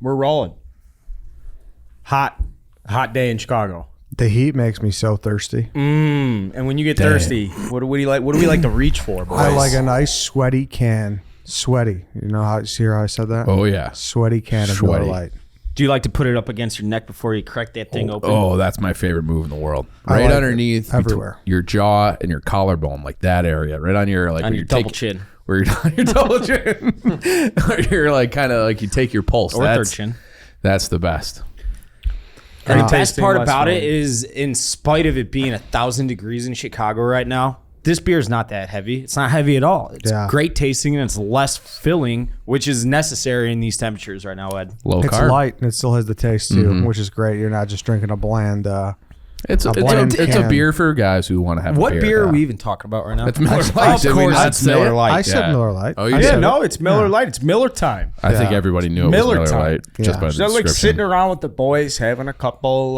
We're rolling. Hot day in Chicago. The heat makes me so thirsty. And when you get thirsty, what do we like? What do we like to reach for, boys? I like a nice sweaty can. Sweaty. You know how? See how I said that? Oh yeah. Sweaty can of Miller Lite. Do you like to put it up against your neck before you crack that thing open? Oh, that's my favorite move in the world. Right like underneath everywhere, your jaw and your collarbone, like that area, right on your on your double chin. Where you're on your double chin. You're like kind of like you take your pulse. Or third chin. That's the best. And the best part about it is, in spite of it being 1,000 degrees in Chicago right now, this beer is not that heavy. It's not heavy at all. It's great tasting and it's less filling, which is necessary in these temperatures right now, Ed. Low carb. It's light and it still has the taste too, which is great. You're not just drinking a bland. It's a beer for guys who want to have a beer. What beer are we even talking about right now? It's Miller Lite. Of course, it's Miller Lite. I said Miller Lite. Oh, you did? No, it's Miller Lite. It's Miller time. I think everybody knew it was Miller Lite just by the description. Like sitting around with the boys, having a couple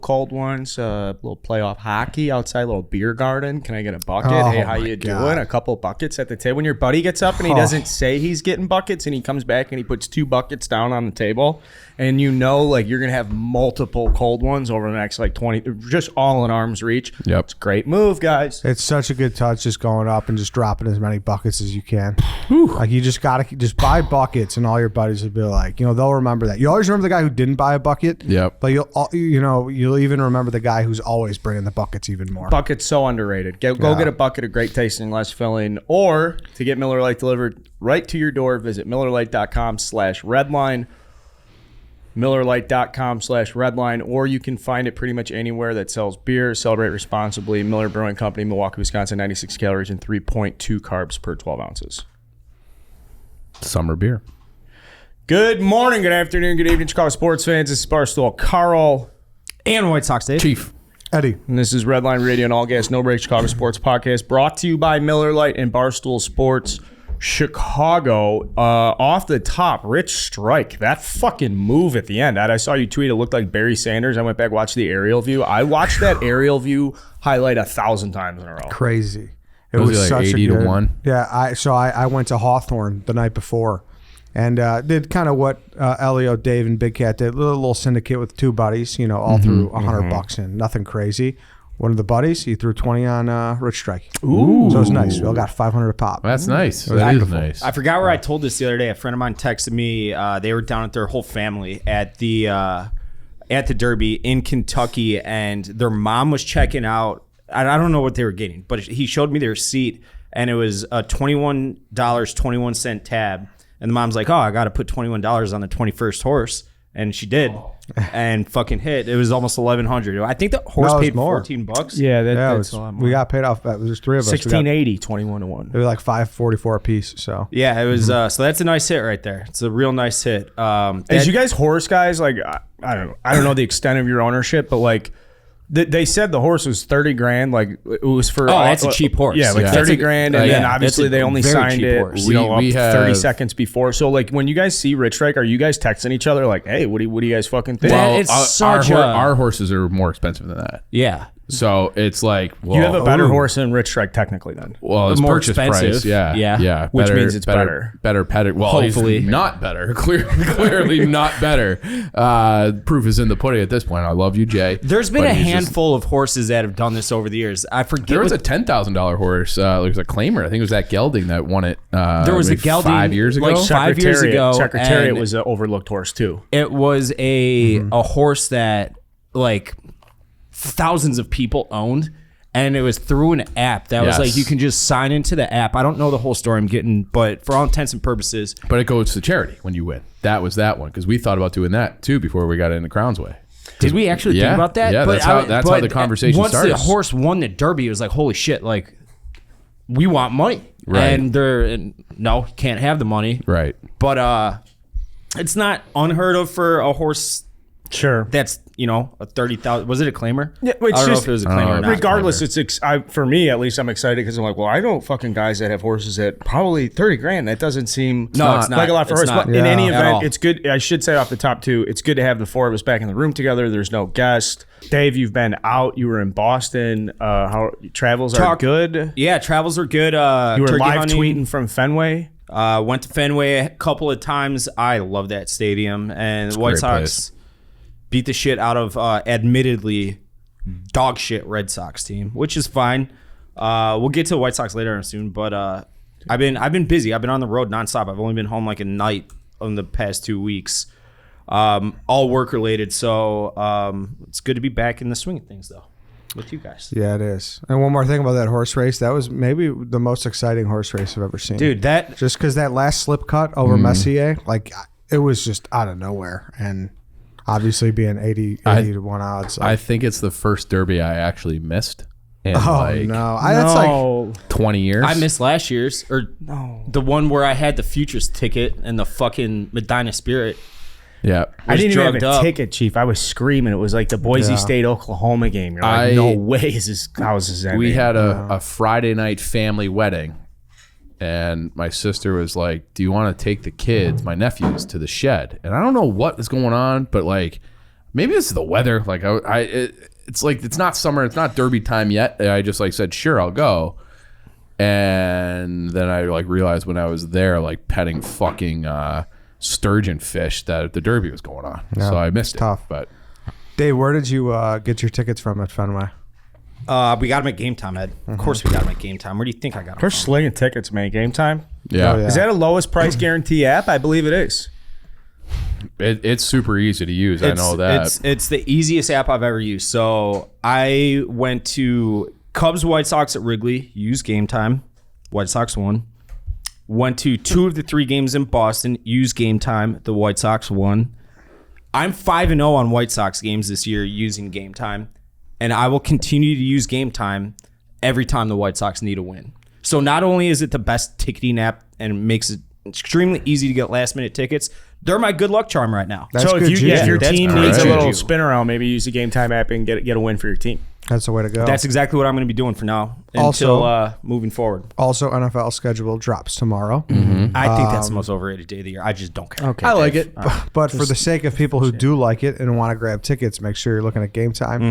cold ones, a little playoff hockey outside, a little beer garden. Can I get a bucket? Oh, hey, how you doing? A couple buckets at the table. When your buddy gets up and he doesn't say he's getting buckets, and he comes back and he puts 2 buckets down on the table, and you know, like you're gonna have multiple cold ones over the next like 20, just all in arm's reach. Yep, it's a great move, guys. It's such a good touch, just going up and just dropping as many buckets as you can. Like you just gotta just buy buckets, and all your buddies will be like, you know, they'll remember that. You always remember the guy who didn't buy a bucket. Yep. But you'll even remember the guy who's always bringing the buckets even more. Buckets so underrated. Go get a bucket of great tasting, less filling, or to get Miller Lite delivered right to your door, visit MillerLite.com/redline. MillerLite.com/redline, or you can find it pretty much anywhere that sells beer. Celebrate responsibly. Miller Brewing Company, Milwaukee, Wisconsin. 96 calories and 3.2 carbs per 12 ounces. Summer beer. Good morning, good afternoon, good evening, Chicago sports fans. This is Barstool Carl and White Sox Dave. Chief Eddie. And this is Redline Radio and All Gas No Break Chicago Sports Podcast, brought to you by Miller Lite and Barstool Sports Chicago. Off the top, Rich Strike. That fucking move at the end. I saw you tweet. It looked like Barry Sanders. I went back, watched the aerial view. I watched that aerial view highlight 1,000 times in a row. Crazy. It was was like such 80 a good, to 1. Yeah. I went to Hawthorne the night before and did kind of what Elio, Dave, and Big Cat did. A little syndicate with 2 buddies, you know, all threw $100 in. Nothing crazy. One of the buddies, he threw 20 on Rich Strike. Ooh. So it was nice. We all got 500 a pop. That's nice. That That is beautiful. nice. I forgot where I told this the other day. A friend of mine texted me. They were down at their whole family at the Derby in Kentucky, and their mom was checking out. I don't know what they were getting, but he showed me their seat, and it was a $21.21 tab. And the mom's like, "Oh, I got to put $21 on the 21st horse," and she did. And fucking hit. It was almost 1,100. I think the horse paid more. $14. Yeah, that's a lot more. We got paid off. There's 3 of us. 1680, 21 to 1. They were like $5.44 a piece. So yeah, it was. So that's a nice hit right there. It's a real nice hit. As you guys horse guys, like I don't know the extent of your ownership, but like they said the horse was $30,000. Like it was for that's a cheap horse. Yeah, like $30,000, and then obviously they only signed it, horse. up 30 seconds before. So like when you guys see Rich Strike, are you guys texting each other like, "Hey, what do you guys fucking think?" Well, our horses are more expensive than that. Yeah. So it's like, well, you have a better horse than Rich Strike technically then. Well, it's more purchase expensive. price, yeah. Which means it's better. Better pedigree. Well, hopefully he's not better. Clearly not better. Proof is in the pudding at this point. I love you, Jay. There's been a handful of horses that have done this over the years. I forget. There was a $10,000 horse. There was a claimer. I think it was that Gelding that won it. There was a Gelding 5 years ago. Like 5 years ago. Secretariat was an overlooked horse too. It was a horse that like thousands of people owned. And it was through an app that was like, you can just sign into the app. I don't know the whole story I'm getting, but for all intents and purposes. But it goes to charity when you win. That was that one, because we thought about doing that too before we got into Crowns Way. Did we actually think about that? Yeah, that's how the conversation started. Once the horse won the Derby, it was like, holy shit, like, we want money. Right. And no, can't have the money. Right. But it's not unheard of for a horse. Sure. That's, a 30,000. Was it a claimer? Yeah, I don't know if it was a claimer or not. Regardless, for me at least, I'm excited because I'm like, well, I know fucking guys that have horses at probably $30,000. That doesn't seem it's not like a lot for it's horses. not. But in any At event, all. it's good. I should say off the top too, it's good to have the 4 of us back in the room together. There's no guest. Dave, you've been out. You were in Boston. How travels are good? Yeah, travels are good. You were turkey live hunting. tweeting from Fenway. Went to Fenway a couple of times. I love that stadium. And the White Sox beat the shit out of admittedly dog shit Red Sox team, which is fine. We'll get to the White Sox later on soon, but I've been busy. I've been on the road nonstop. I've only been home like a night in the past 2 weeks. All work related, so it's good to be back in the swing of things though with you guys. Yeah, it is. And one more thing about that horse race, that was maybe the most exciting horse race I've ever seen. Dude, that just because that last slip cut over Messier, like it was just out of nowhere, and obviously being 80 to 1 odds. I think it's the first Derby I actually missed. In That's like 20 years. I missed last year's, or the one where I had the futures ticket and the fucking Medina Spirit. Yeah. I didn't even have drugged a up. ticket, Chief. I was screaming. It was like the Boise State, Oklahoma game. You're like, no way is this. How is this ending? We had a Friday night family wedding, and my sister was like, do you want to take the kids, my nephews, to the shed? And I don't know what is going on, but like maybe this is the weather. Like it's like it's not summer, it's not Derby time yet. And I just like said, sure, I'll go. And then I like realized when I was there, like petting fucking sturgeon fish, that the Derby was going on. Yeah, so I missed it. tough. But Dave, where did you get your tickets from at Fenway? We got them at Game Time, Ed. Of course we got them at Game Time. Where do you think I got them They're from? slinging tickets, man. Game time. yeah, Oh, yeah. Is that a lowest price guarantee app? I believe it is. it's super easy to use. I know that. It's the easiest app I've ever used. So I went to Cubs White Sox at Wrigley, used Game Time. White Sox won. Went to 2 of the 3 games in Boston, used Game Time. The White Sox won. I'm 5-0 on White Sox games this year using Game Time, and I will continue to use Game Time every time the White Sox need a win. So not only is it the best ticketing app and makes it extremely easy to get last-minute tickets, they're my good luck charm right now. That's so good if juju. your That's team great needs a little juju. spin around, maybe use the Game Time app and get a win for your team. That's the way to go. That's exactly what I'm going to be doing for now until moving forward. Also, NFL schedule drops tomorrow. I think that's the most overrated day of the year. I just don't care. Okay, I like it. But for the sake of people who do like it and want to grab tickets, make sure you're looking at Game Time.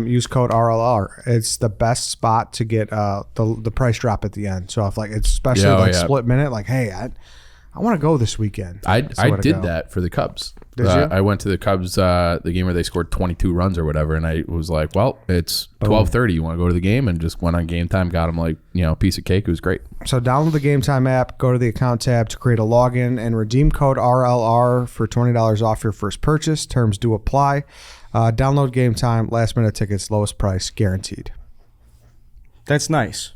Use code RLR. It's the best spot to get the price drop at the end. So if like it's especially split minute, like hey, I want to go this weekend. I That's the way to did go. that for the Cubs. Did you? I went to the Cubs, the game where they scored 22 runs or whatever, and I was like, well, it's 12:30. You want to go to the game? And just went on Game Time, got them like, a piece of cake. It was great. So download the Game Time app, go to the account tab to create a login, and redeem code RLR for $20 off your first purchase. Terms do apply. Download Game Time, last minute tickets, lowest price guaranteed. That's nice.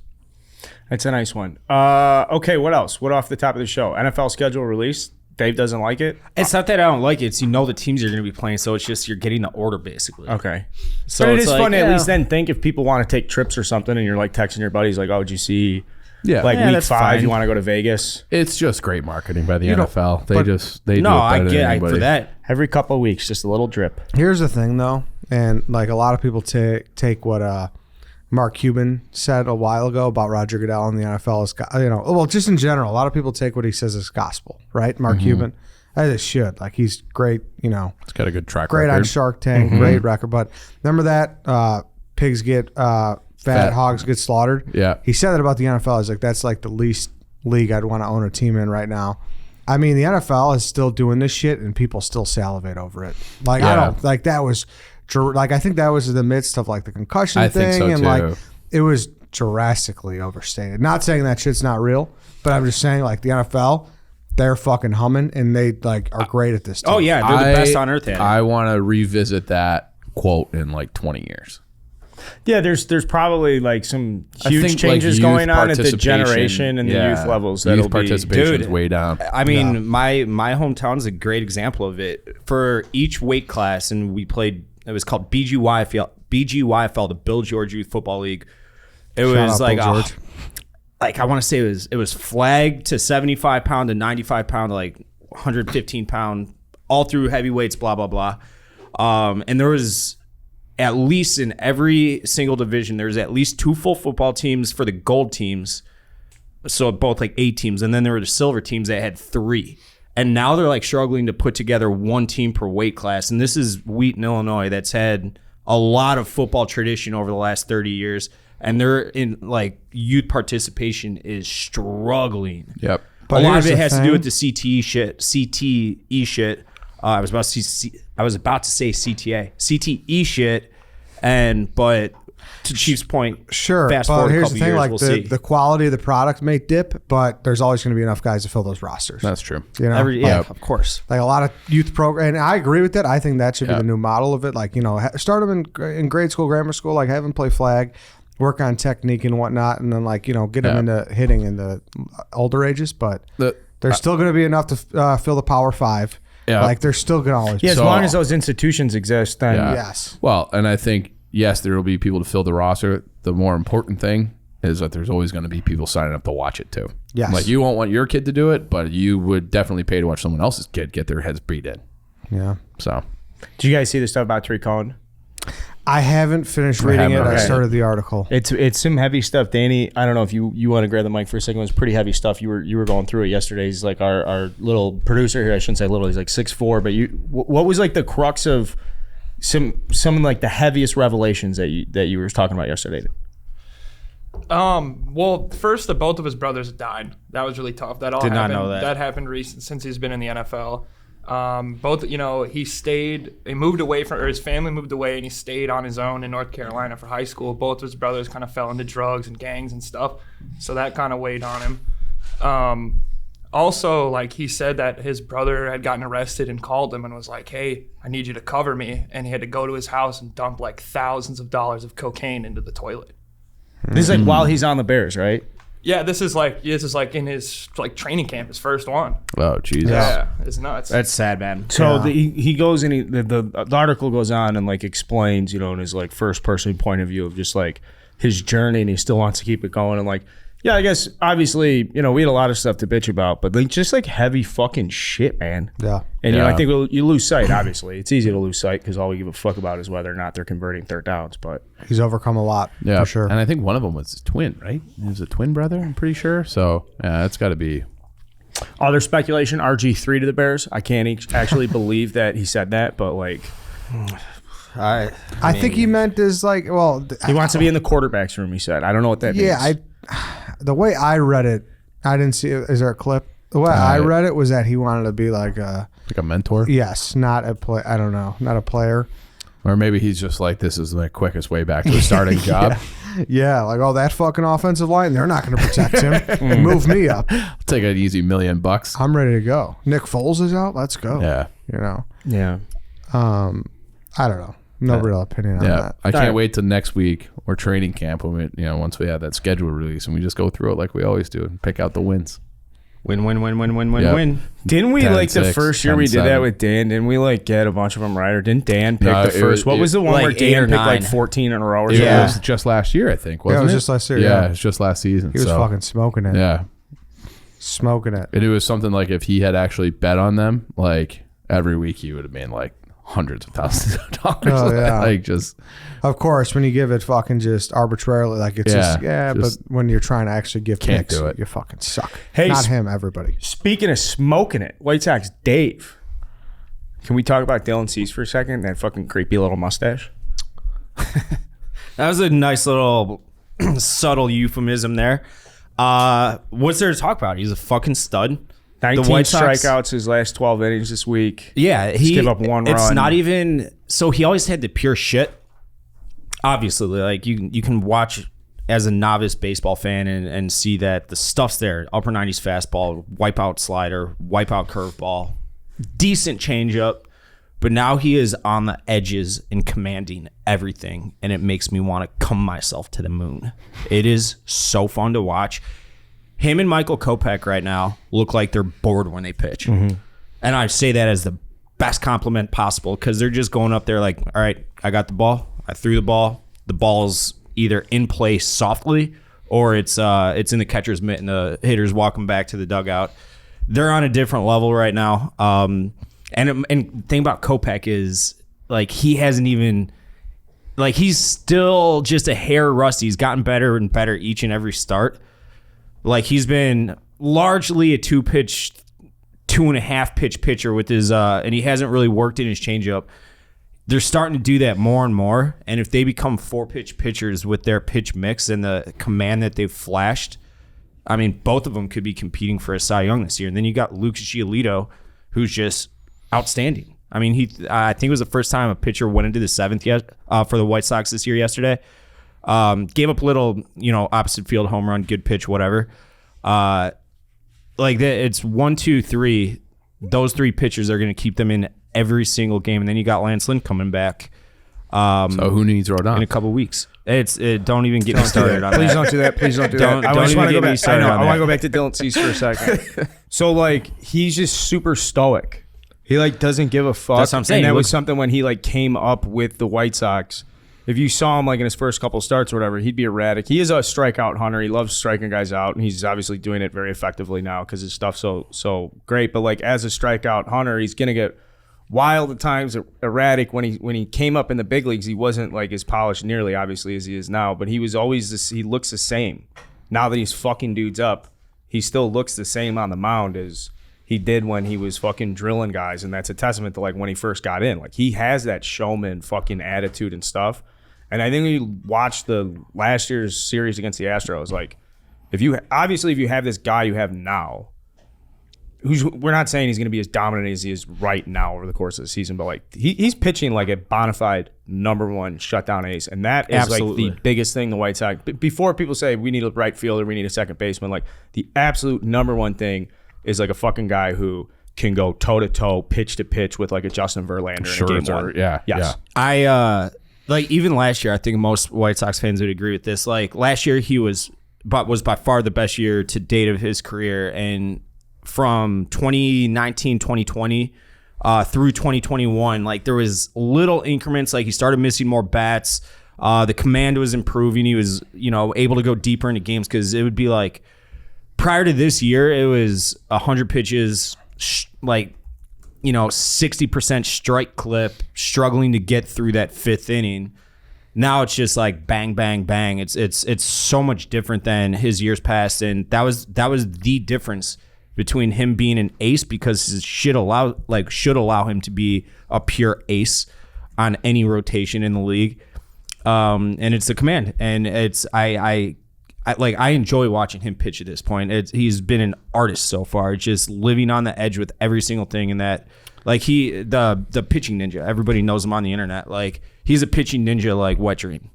That's a nice one. Okay, what else? What off the top of the show? NFL schedule release. Dave doesn't like it. It's not that I don't like it. It's the teams you're going to be playing, so it's just you're getting the order basically. Okay. So But it it's is like, fun to at yeah. least then think if people want to take trips or something and you're like texting your buddies like, oh, did you see Yeah. like Yeah, week that's 5, fine. you want to go to Vegas? It's just great marketing by the You know, NFL. They but- do it No, better I than get anybody. for that. Every couple of weeks, just a little drip. Here's the thing, though, and like a lot of people take what Mark Cuban said a while ago about Roger Goodell in the NFL as well, just in general, a lot of people take what he says as gospel, right? Mark Cuban, as it should. Like he's great, It's got a good track great record. on Shark Tank, great record. But remember that pigs get fat, hogs get slaughtered. Yeah. He said that about the NFL. He's like, that's like the least league I'd want to own a team in right now. I mean, the NFL is still doing this shit, and people still salivate over it. Like I Yeah. don't like that was like I think that was in the midst of like the concussion I thing, think so, and too. like it was drastically overstated. Not saying that shit's not real, but I'm just saying like the NFL, they're fucking humming, and they like are great at this. Too. Oh yeah, they're the best on earth at it. I want to revisit that quote in like 20 years. Yeah, there's probably like some I huge think, changes youth going on at the participation- generation and the youth levels. That'll Youth be participation is Dude. way down. I mean, my hometown is a great example of it. For each weight class, and we played. It was called BGYFL, the Bill George Youth Football League. It Shout was out like Bill George. like I want to say it was flag to 75 pound to 95 pound to like 115 pound, all through heavyweights, blah blah blah. And there was at least in every single division, there's at least 2 full football teams for the gold teams. So both like 8 teams, and then there were the silver teams that had 3. And now they're like struggling to put together 1 team per weight class. And this is Wheaton, Illinois, that's had a lot of football tradition over the last 30 years. And they're in like youth participation is struggling. Yep. But a lot here's of it the has to thing. do with the CTE shit. CTE shit. I was about to say CTA. CTE shit. But to Chief's point, Sure, fast but forward a here's couple the thing: years, like we'll see. the quality of the product may dip, but there's always going to be enough guys to fill those rosters. That's true. You know, Of course. like a lot of youth program, and I agree with that. I think that should be Yeah. the new model of it. Like, you know, start them in grade school, grammar school, like have them play flag, work on technique and whatnot, and then like, you know, get them into hitting in the older ages. But there's still going to be enough to fill the Power Five. Yeah. Like there's still going to always be. Yeah, as So- long as those institutions exist, then Yeah. Yes. Well, and I think, yes, there will be people to fill the roster. The more important thing is that there's always going to be people signing up to watch it too. Yes. Like you won't want your kid to do it, but you would definitely pay to watch someone else's kid get their heads beat in. Yeah. So Did you guys see the stuff about Tariq Cohen? I haven't finished reading it. haven't I read it. started the article. It's some heavy stuff, Danny. I don't know if you want to grab the mic for a second. It was pretty heavy stuff. You were going through it yesterday. He's like our little producer here. I shouldn't say little. He's like 6'4". But what was like the crux of some like the heaviest revelations that you were talking about yesterday? Well, first, both of his brothers died. That was really tough. That all Did not happened. know that. That happened recent since he's been in the NFL. Both, you know, he moved away from, or his family moved away, and he stayed on his own in North Carolina for high school. Both of his brothers kind of fell into drugs and gangs and stuff, so that kind of weighed on him. Also, like, he said that his brother had gotten arrested and called him and was like, "Hey, I need you to cover me," and he had to go to his house and dump like thousands of dollars of cocaine into the toilet. This is like while he's on the Bears, right? Yeah, this is like in his like training camp, his first one. oh Jesus. Yeah, it's nuts. That's sad, man. So he goes and the article goes on and like explains, you know, in his like first person point of view of just like his journey, and he still wants to keep it going. And like, yeah, I guess obviously, you know, we had a lot of stuff to bitch about, but like just like heavy fucking shit, man. Yeah. And you know, I Yeah. think you lose sight. Obviously, it's easy to lose sight because all we give a fuck about is whether or not they're converting third downs. But He's overcome a lot. Yeah, For sure. And I think one of them was his twin, right? He was a twin brother, I'm pretty sure. So yeah, that's got to be. other speculation: RG3 to the Bears. I can't actually believe that he said that, but like I think he meant is like, well, he wants to be in the quarterback's room. He said, I don't know what that yeah, means. the way I read it, I didn't see it. Is there a clip? The way I read it was that he wanted to be like a, Like a mentor, yes, not a play. I don't know, not a player. or maybe he's just like, this is the quickest way back to a starting job. Yeah, like, oh, that fucking offensive line, they're not going to protect him. Move me up. I'll take an easy $1 million. I'm ready to go. Nick Foles is out. Let's go. Yeah, You know, Yeah. I don't know. No real opinion on yeah. that. I can't right. wait till next week or training camp when we, once we have that schedule release and we just go through it like we always do and pick out the wins. Win. Yep. Didn't we 10, like the 6, first year we did 10, that 7. with Dan? Didn't we like get a bunch of them right? Or didn't Dan pick No, the it first? was- What was the one like where 8 or Dan picked like 9. 14 in a row or It something? Yeah. was just last year, I think, Yeah, it wasn't was it? just last year. Yeah, Yeah, it was just last season. he was so, fucking smoking it. Yeah. Smoking it. And it was something like if he had actually bet on them, like every week he would have made like hundreds of thousands of dollars. Oh, yeah. Like just, Of course, when you give it fucking just arbitrarily, like it's just but when you're trying to actually give can't picks, do it. you fucking suck. Hey, Not him, everybody. Speaking of smoking it, White Sox Dave. Can we talk about Dylan Cease for a second? That fucking creepy little mustache. That was a nice little subtle euphemism there. What's there to talk about? He's a fucking stud. 19 White Sox- strikeouts his last 12 innings this week. Yeah, he give up one It's run. not even so. He always had the pure shit. Obviously, like you can watch as a novice baseball fan and see that the stuff's there. Upper 90s fastball, wipeout slider, wipeout curveball, decent changeup. But now he is on the edges and commanding everything, and it makes me want to come myself to the moon. It is so fun to watch. Him and Michael Kopech right now look like they're bored when they pitch. And I say that as the best compliment possible because they're just going up there like, all right, I got the ball. I threw the ball. The ball's either in place softly or it's in the catcher's mitt and the hitter's walking back to the dugout. They're on a different level right now. And the thing about Kopech is like he hasn't even like he's still just a hair rusty. He's gotten better and better each and every start. Like he's been largely a 2.5 pitch pitcher with his and he hasn't really worked in his changeup. They're starting to do that more and more. And if they become 4 pitch pitchers with their pitch mix and the command that they've flashed, I mean, both of them could be competing for a Cy Young this year. And then you got Lucas Giolito, who's just outstanding. I mean, I think it was the first time a pitcher went into the seventh for the White Sox this year yesterday. Gave up a little, opposite field home run, good pitch, whatever. It's 1, 2, 3. Those three pitchers are going to keep them in every single game. And then you got Lance Lynn coming back. So who needs Rodon? In a couple weeks. Don't even get me started on that. Please don't do that. Please don't do that. Don't even get me started on I want that. to go back to Dylan Cease for a second. So, like, he's just super stoic. He, like, doesn't give a fuck. That's what I'm saying. And that He was looks- something when he, like, came up with the White Sox. If you saw him, like, in his first couple starts or whatever, he'd be erratic. He is a strikeout hunter. He loves striking guys out, and he's obviously doing it very effectively now because his stuff's so great. But, like, as a strikeout hunter, he's going to get wild at times, erratic. When he came up in the big leagues, he wasn't like as polished nearly, obviously, as he is now. But he was always he looks the same. Now that he's fucking dudes up, he still looks the same on the mound as he did when he was fucking drilling guys, and that's a testament to like when he first got in. Like he has that showman fucking attitude and stuff. And I think when you watch the last year's series against the Astros, like if you have this guy you have now. We're not saying he's going to be as dominant as he is right now over the course of the season, but like he's pitching like a bona fide number one shutdown ace, and that is Absolutely. like the biggest thing the White Sox. Before people say we need a right fielder, we need a second baseman, like the absolute number one thing is like a fucking guy who can go toe to toe, pitch to pitch with like a Justin Verlander in a game one. Yeah, Yes. yeah. I even last year, I think most White Sox fans would agree with this. Like last year, he was by far the best year to date of his career, and from 2019, 2020 through 2021, like there was little increments. Like he started missing more bats. The command was improving. He was, able to go deeper into games because it would be like prior to this year, it was 100 pitches, 60% strike clip, struggling to get through that fifth inning. Now it's just like bang, bang, bang. It's so much different than his years past, and that was the difference between him being an ace, because his should allow him to be a pure ace on any rotation in the league. And it's the command, and it's I enjoy watching him pitch at this point. He's been an artist so far, just living on the edge with every single thing. And that, like the pitching ninja, everybody knows him on the internet. Like he's a pitching ninja, like wet dream.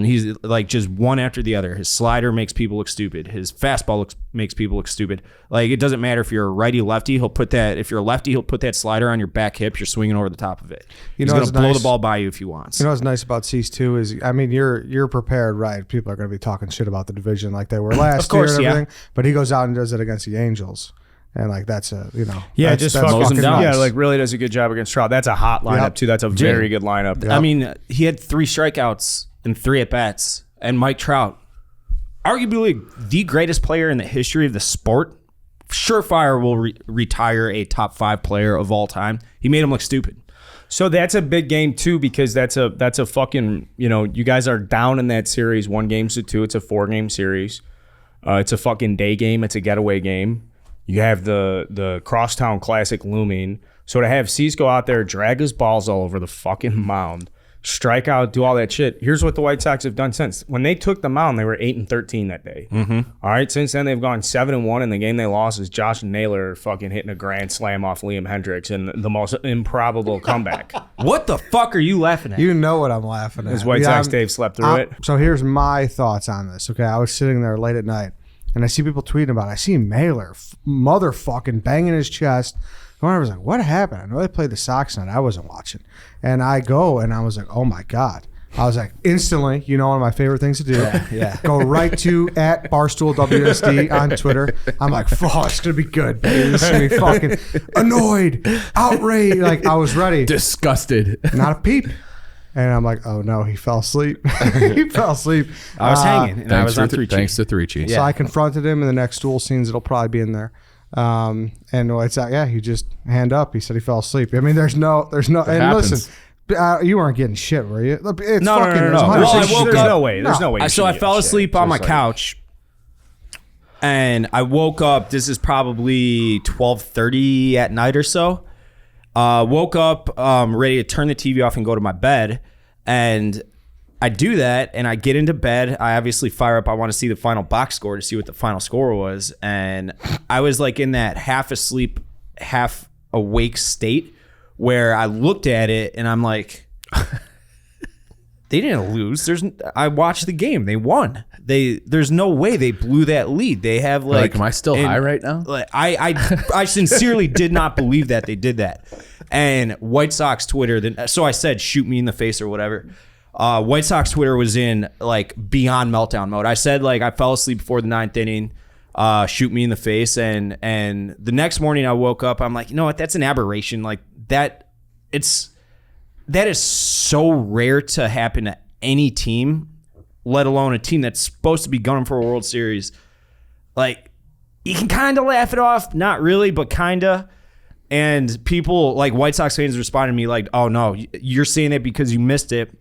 He's like just one after the other. His slider makes people look stupid. His fastball makes people look stupid. Like it doesn't matter if you're a righty lefty. If you're a lefty, he'll put that slider on your back hip. You're swinging over the top of it. He's going to blow the ball by you if he wants. You know what's nice about Cease too is, I mean, you're prepared, right? People are going to be talking shit about the division like they were last Of course, year and everything. yeah. But he goes out and does it against the Angels. And like that's Yeah, that's just fucking mows him down. nice. Yeah, like really does a good job against Trout. That's a hot lineup Yep. too. That's a very good lineup. I mean, he had 3 strikeouts and 3 at-bats. And Mike Trout, arguably the greatest player in the history of the sport, surefire will retire a top 5 player of all time. He made him look stupid. So that's a big game too, because that's a fucking, you guys are down in that series 1-2. It's a 4-game series. It's a fucking day game. It's a getaway game. You have the Crosstown Classic looming. So to have Cease go out there, drag his balls all over the fucking mound, strike out, do all that shit. Here's what the White Sox have done since. When they took the mound, they were 8-13 that day. Mm-hmm. All right, since then they've gone 7-1, and the game they lost is Josh Naylor fucking hitting a grand slam off Liam Hendricks in the most improbable comeback. What the fuck are you laughing at? You know what I'm laughing at. As White Sox Dave slept through it. So here's my thoughts on this. Okay, I was sitting there late at night, and I see people tweeting about it. I see Mailer motherfucking banging his chest. And I was like, what happened? I know they played the Sox tonight. I wasn't watching. And I go, and I was like, oh, my God. I was like, instantly, one of my favorite things to do. Yeah. Go right to @BarstoolWSD on Twitter. I'm like, oh, it's going to be good, baby. This is going to be fucking annoyed, outraged. Like, I was ready. Disgusted. Not a peep. And I'm like, oh, no, he fell asleep. He fell asleep. I was hanging, and I was on 3 Thanks to 3 Cheese. So I confronted him in the next duel scenes. It'll probably be in there. And it's he just hand up. He said he fell asleep. I mean, there's no. And happens. listen, you weren't getting shit, were you? It's No. fucking, there's Well, I 106 woke There's up- no way. There's no way. you So I should fell get asleep shit. on my Just like- couch, and I woke up. This is probably 12:30 at night or so. Woke up ready to turn the TV off and go to my bed, and I do that and I get into bed. I obviously fire up. I want to see the final box score to see what the final score was. And I was like in that half asleep, half awake state where I looked at it and I'm like, they didn't lose. I watched the game. They won. There's no way they blew that lead. They have like, am I still high right now? Like, I sincerely did not believe that they did that. And White Sox Twitter, so I said, shoot me in the face or whatever. White Sox Twitter was in like beyond meltdown mode. I said like I fell asleep before the 9th inning. Shoot me in the face, and the next morning I woke up. I'm like, you know what? That's an aberration. Like that is so rare to happen to any team, let alone a team that's supposed to be gunning for a World Series. Like you can kind of laugh it off, not really, but kind of. And people like White Sox fans responded to me like, "Oh no, you're saying that because you missed it."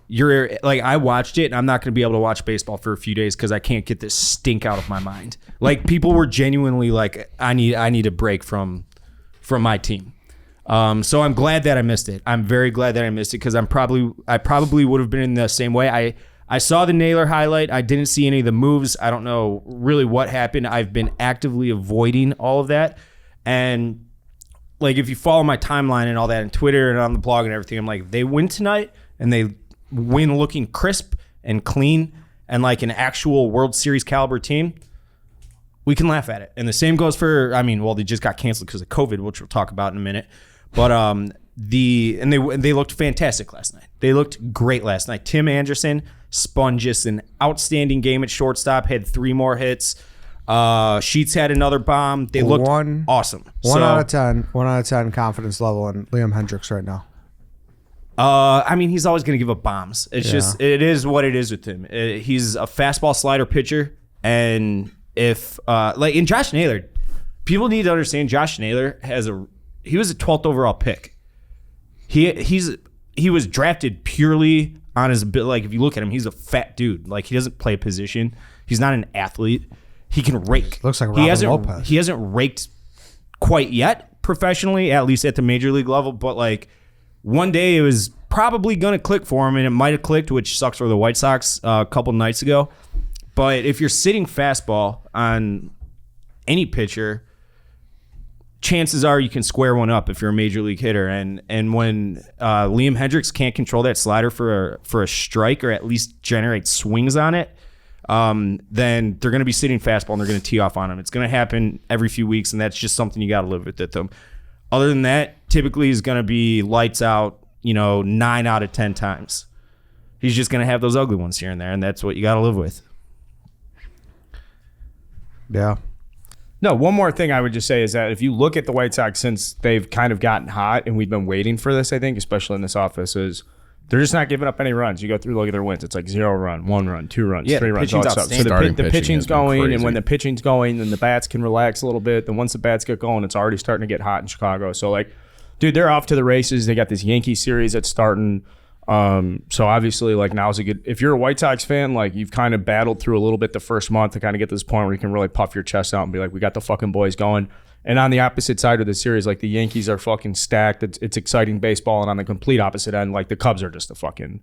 You're like, I watched it and I'm not going to be able to watch baseball for a few days because I can't get this stink out of my mind. Like people were genuinely like, I need a break from my team. So I'm glad that I missed it. I'm very glad that I missed it because I probably would have been in the same way. I saw the Naylor highlight. I didn't see any of the moves. I don't know really what happened. I've been actively avoiding all of that. And like, if you follow my timeline and all that on Twitter and on the blog and everything, I'm like, they win tonight and they win looking crisp and clean and like an actual World Series caliber team, we can laugh at it. And the same goes for, they just got canceled because of COVID, which we'll talk about in a minute. But they looked fantastic last night. They looked great last night. Tim Anderson spun just an outstanding game at shortstop, had 3 more hits. Sheets had another bomb. They looked awesome. 1 out of 10. 1 out of 10 confidence level on Liam Hendricks right now. He's always going to give up bombs. It's just, it is what it is with him. He's a fastball slider pitcher. And if, in Josh Naylor, people need to understand Josh Naylor he was a 12th overall pick. He was drafted purely on his ability. Like, if you look at him, he's a fat dude. Like, he doesn't play a position. He's not an athlete. He can rake. Looks like Robin Lopez. He hasn't raked quite yet professionally, at least at the major league level. But, like, one day it was probably going to click for him, and it might have clicked, which sucks for the White Sox a couple nights ago. But if you're sitting fastball on any pitcher, chances are you can square one up if you're a major league hitter. And when Liam Hendricks can't control that slider for a strike or at least generate swings on it, then they're going to be sitting fastball and they're going to tee off on him. It's going to happen every few weeks, and that's just something you got to live with them. Other than that, typically is going to be lights out, 9 out of 10 times. He's just going to have those ugly ones here and there, and that's what you got to live with. Yeah. No, one more thing I would just say is that if you look at the White Sox since they've kind of gotten hot, and we've been waiting for this, I think, especially in this office, is they're just not giving up any runs. You go through, look at their wins. It's like 0 run, 1 run, 2 runs, 3 runs, all that stuff. So the pitching's going, and when the pitching's going, then the bats can relax a little bit. Then once the bats get going, it's already starting to get hot in Chicago. So, like, dude, they're off to the races. They got this Yankee series that's starting. So obviously, like, now's a good. If you're a White Sox fan, like, you've kind of battled through a little bit the first month to kind of get to this point where you can really puff your chest out and be like, we got the fucking boys going. And on the opposite side of the series, like, the Yankees are fucking stacked. It's exciting baseball. And on the complete opposite end, like, the Cubs are just a fucking.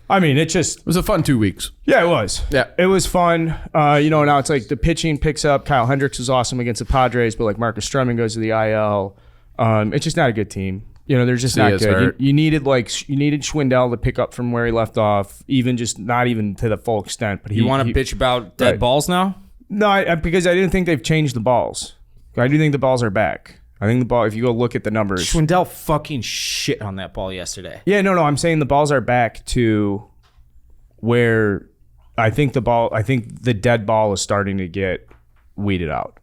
It was a fun 2 weeks. Yeah, it was. Yeah. It was fun. Now it's like the pitching picks up. Kyle Hendricks was awesome against the Padres, but like Marcus Stroman goes to the IL. It's just not a good team. They're just not good. You needed Schwindel to pick up from where he left off, not even to the full extent. But you want to bitch about dead balls now? No, because I didn't think they've changed the balls. I do think the balls are back. I think the ball, if you go look at the numbers. Schwindel fucking shit on that ball yesterday. Yeah, no, I'm saying the balls are back to where I think the dead ball is starting to get weeded out.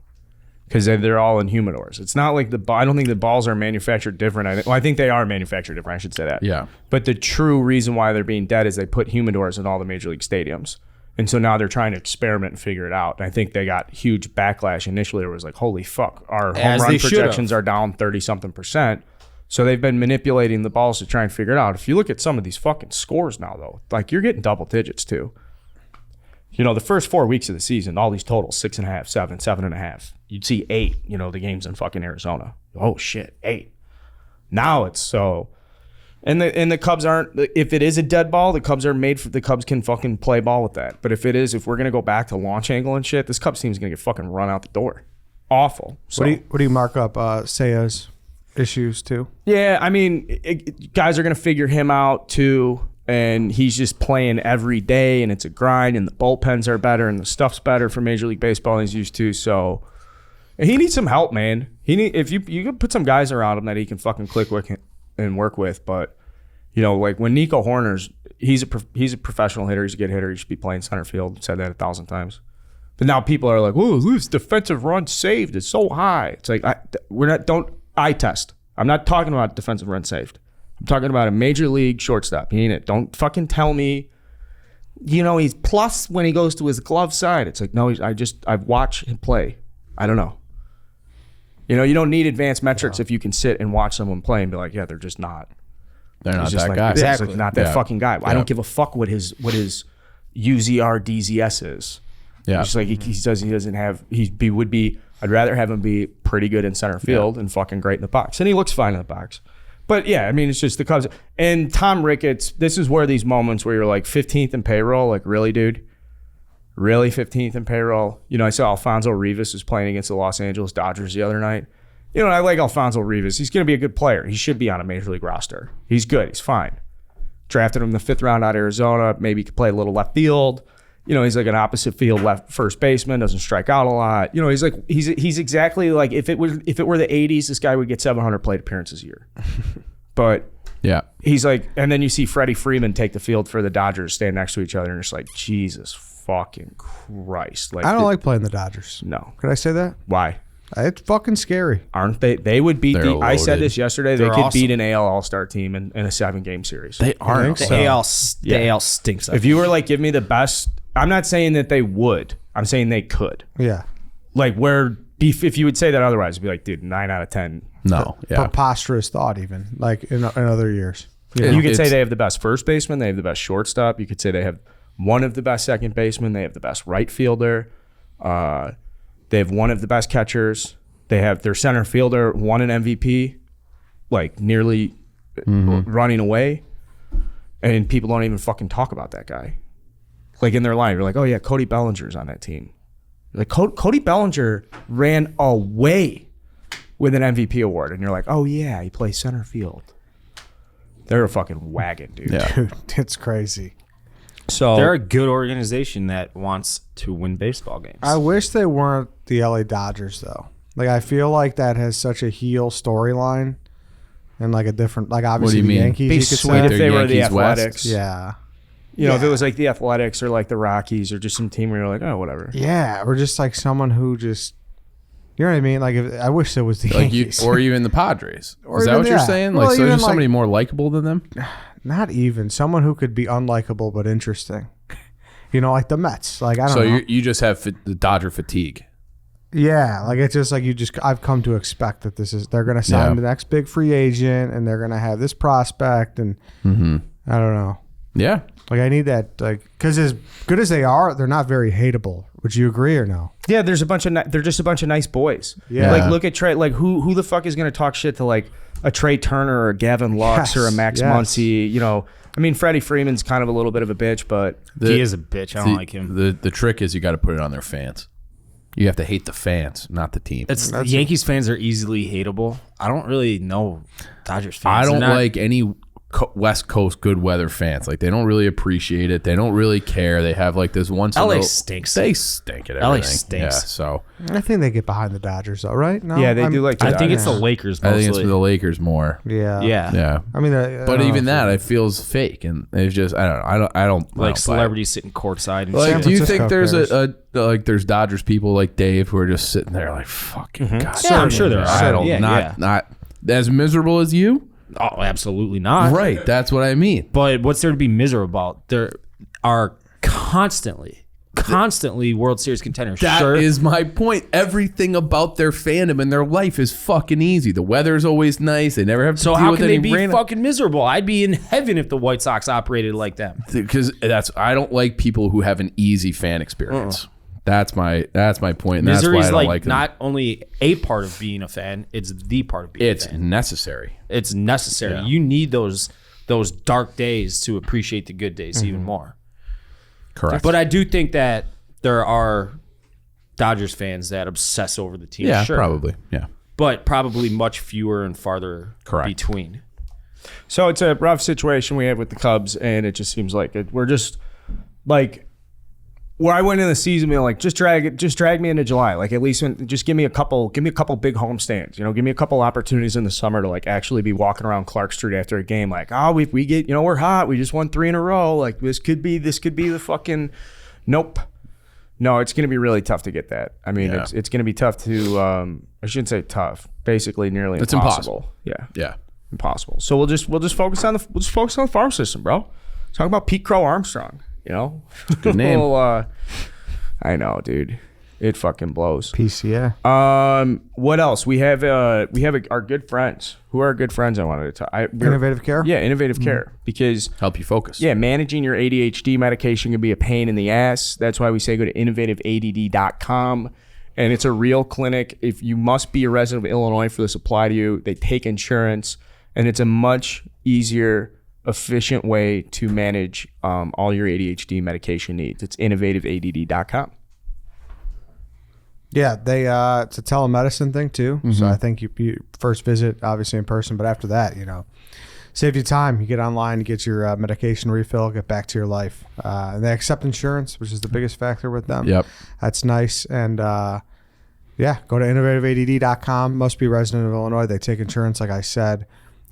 Because they're all in humidors. It's not like I don't think the balls are manufactured different. I think they are manufactured different. I should say that. Yeah. But the true reason why they're being dead is they put humidors in all the major league stadiums. And so now they're trying to experiment and figure it out. And I think they got huge backlash initially. It was like, holy fuck, our home run projections are down 30-something%. So they've been manipulating the balls to try and figure it out. If you look at some of these fucking scores now, though, like, you're getting double digits too. The first 4 weeks of the season, all these totals, 6.5, 7, 7.5. You'd see 8, the games in fucking Arizona. Oh, shit, 8. Now it's so... And the Cubs aren't. If it is a dead ball, the Cubs are made for. The Cubs can fucking play ball with that. But if we're gonna go back to launch angle and shit, this Cubs team is gonna get fucking run out the door. Awful. So What do you mark up? Seiya's issues too. yeah, I mean, guys are gonna figure him out too, and he's just playing every day, and it's a grind, and the bullpens are better, and the stuff's better for Major League Baseball than he's used to. So he needs some help, man. If you could put some guys around him that he can fucking click with and work with, but like when Nico Horner's, he's a professional hitter, he's a good hitter, he should be playing center field. I've said that 1,000 times. But now people are like, "Whoa, this defensive run saved is so high." It's like don't eye test. I'm not talking about defensive run saved. I'm talking about a major league shortstop. He ain't it. Don't fucking tell me. He's plus when he goes to his glove side. It's like, no, I've watched him play. I don't know. You don't need advanced metrics if you can sit and watch someone play and be like, yeah, they're just not. They're not He's just that like, guy. yeah, Exactly. he's like, not that Yeah. fucking guy. I Yeah. don't give a fuck what his UZR DZS is. Yeah. It's just like he doesn't have. I'd rather have him be pretty good in center field and fucking great in the box, and he looks fine in the box. But yeah, I mean, it's just the Cubs and Tom Ricketts. This is where these moments where you're like 15th in payroll, like really, dude, really 15th in payroll. I saw Alfonso Rivas was playing against the Los Angeles Dodgers the other night. I like Alfonso Rivas. He's going to be a good player. He should be on a major league roster. He's good. He's fine. Drafted him in the 5th round out of Arizona. Maybe he could play a little left field. He's like an opposite field left first baseman. Doesn't strike out a lot. He's exactly like if it were the 80s, this guy would get 700 plate appearances a year. But Yeah. he's like, and then you see Freddie Freeman take the field for the Dodgers, stand next to each other, and it's like, Jesus fucking Christ! Like I don't like playing the Dodgers. No. Could I say that? Why? It's fucking scary. Aren't they? They would beat They're I said loaded. this yesterday. They They're could awesome. beat an AL All-Star team in a 7-game series. They aren't. think The so. AL stinks. If you were like, give me the best. I'm not saying that they would. I'm saying they could. Yeah. Like if you would say that otherwise, it'd be like, dude, 9 out of 10. No. Yeah. Preposterous thought, even like in other years. You could say It's- they have the best first baseman. They have the best shortstop. You could say they have one of the best second basemen. They have the best right fielder. They have one of the best catchers. They have their center fielder won an MVP, like nearly running away, and people don't even fucking talk about that guy. Like in their line, you're like, oh yeah, Cody Bellinger's on that team. Like Cody Bellinger ran away with an MVP award, and you're like, oh yeah, he plays center field. They're a fucking wagon, dude. Yeah. Dude, it's crazy. So They're a good organization that wants to win baseball games. I wish they weren't the LA Dodgers though. Like I feel like that has such a heel storyline, and like a different, like obviously you the mean? Yankees. be You could sweet say. if they were the Yankees West? Athletics. Yeah. If it was like the Athletics or like the Rockies or just some team where you're like, oh, whatever. Yeah, or just like someone who just, you know what I mean? Like I wish it was the Like Yankees. or even the Padres. Or Is that even what you're that. saying? Well, Like, so even there's like- somebody more likable than them? Not even someone who could be unlikable but interesting. Like the Mets. Like I don't So know. you just have the Dodger fatigue. Yeah, like it's just like I've come to expect that they're going to sign Yeah. the next big free agent and they're going to have this prospect and I don't know. Yeah. Like I need that, like, because as good as they are, they're not very hateable. Would you agree or no? Yeah, they're just a bunch of nice boys. Yeah. Like look at Trey. Like who the fuck is gonna talk shit to like a Trey Turner or a Gavin Lux or a Max Muncy? I mean, Freddie Freeman's kind of a little bit of a bitch, but he is a bitch. I don't like him. The trick is you got to put it on their fans. You have to hate the fans, not the team. Yankees fans are easily hateable. I don't really know Dodgers fans. I don't They're not- like any West Coast good weather fans. Like they don't really appreciate it. They don't really care. They have like this once. LA stinks. They stink at LA everything. stinks. Yeah, so I think they get behind the Dodgers, though, right? No, yeah, they do like. I think it's the Lakers I mostly. think it's for the Lakers more. Yeah, Yeah. Yeah. I mean, But even that, it feels fake, and it's just I don't Like buy it. celebrities sitting courtside. And Like, shit. do you Francisco think there's cares. like there's Dodgers people like Dave who are just sitting there like fucking God, Yeah, I'm sure there are. I don't Yeah, not as miserable as you. Oh, absolutely not. Right, that's what I mean. But what's there to be miserable about? There are constantly World Series contenders. That is my point. Everything about their fandom and their life is fucking easy. The weather's always nice. They never have to So deal how with can they any be rain. fucking miserable? I'd be in heaven if the White Sox operated like them. Because I don't like people who have an easy fan experience. That's my point. And that's why I Misery's don't like, like them. not only a part of being a fan, it's the part of being It's a fan. necessary. It's necessary. Yeah. You need those those dark days to appreciate the good days even more. Correct. But I do think that there are Dodgers fans that obsess over the team. yeah, sure. probably. Yeah. But probably much fewer and farther between. So it's a rough situation we have with the Cubs, and it just seems like we're just like where I went in the season being like, just drag me into July. Like at least just give me a couple big home stands. You know, give me a couple opportunities in the summer to like actually be walking around Clark Street after a game. Like, oh, we get, you know, we're hot. We just won 3 in a row. Like this could be the fucking nope. No, it's going to be really tough to get that. I mean, it's going to be tough to. I shouldn't say tough. Basically, nearly It's impossible. impossible. Yeah. Impossible. So we'll just focus on the farm system, bro. Talk about Pete Crow Armstrong. You know, Good name. Well, I know, dude. It fucking blows. PCA. What else? We have our good friends. Who are our good friends? I wanted to talk. Innovative Care? Yeah, Innovative Care. Because Help you focus. yeah, managing your ADHD medication can be a pain in the ass. That's why we say go to innovativeadd.com. And it's a real clinic. If you must be a resident of Illinois for this to apply to you, they take insurance, and it's a much easier, efficient way to manage all your ADHD medication needs. It's innovativeadd.com. Yeah, they it's a telemedicine thing too. So I think you first visit obviously in person, but after that, you know, save you time. You get online, you get your medication refill, get back to your life. And they accept insurance, which is the biggest factor with them. Yep. That's nice. And yeah, go to innovativeadd.com. Must be resident of Illinois. They take insurance, like I said,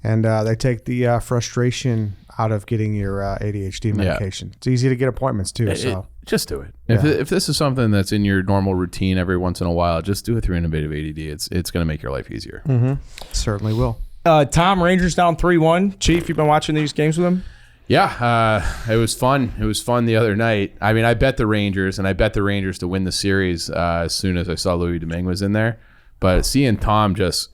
and they take the frustration out of getting your ADHD medication. It's easy to get appointments too. So Just do it. Yeah. If this is something that's in your normal routine every once in a while, just do it through Innovative ADD. It's going to make your life easier. certainly will. Tom, Rangers down 3-1. Chief, you've been watching these games with him? Yeah, it was fun. It was fun the other night. I mean, I bet the Rangers, and I bet the Rangers to win the series as soon as I saw Louis Domingue was in there. But seeing Tom just,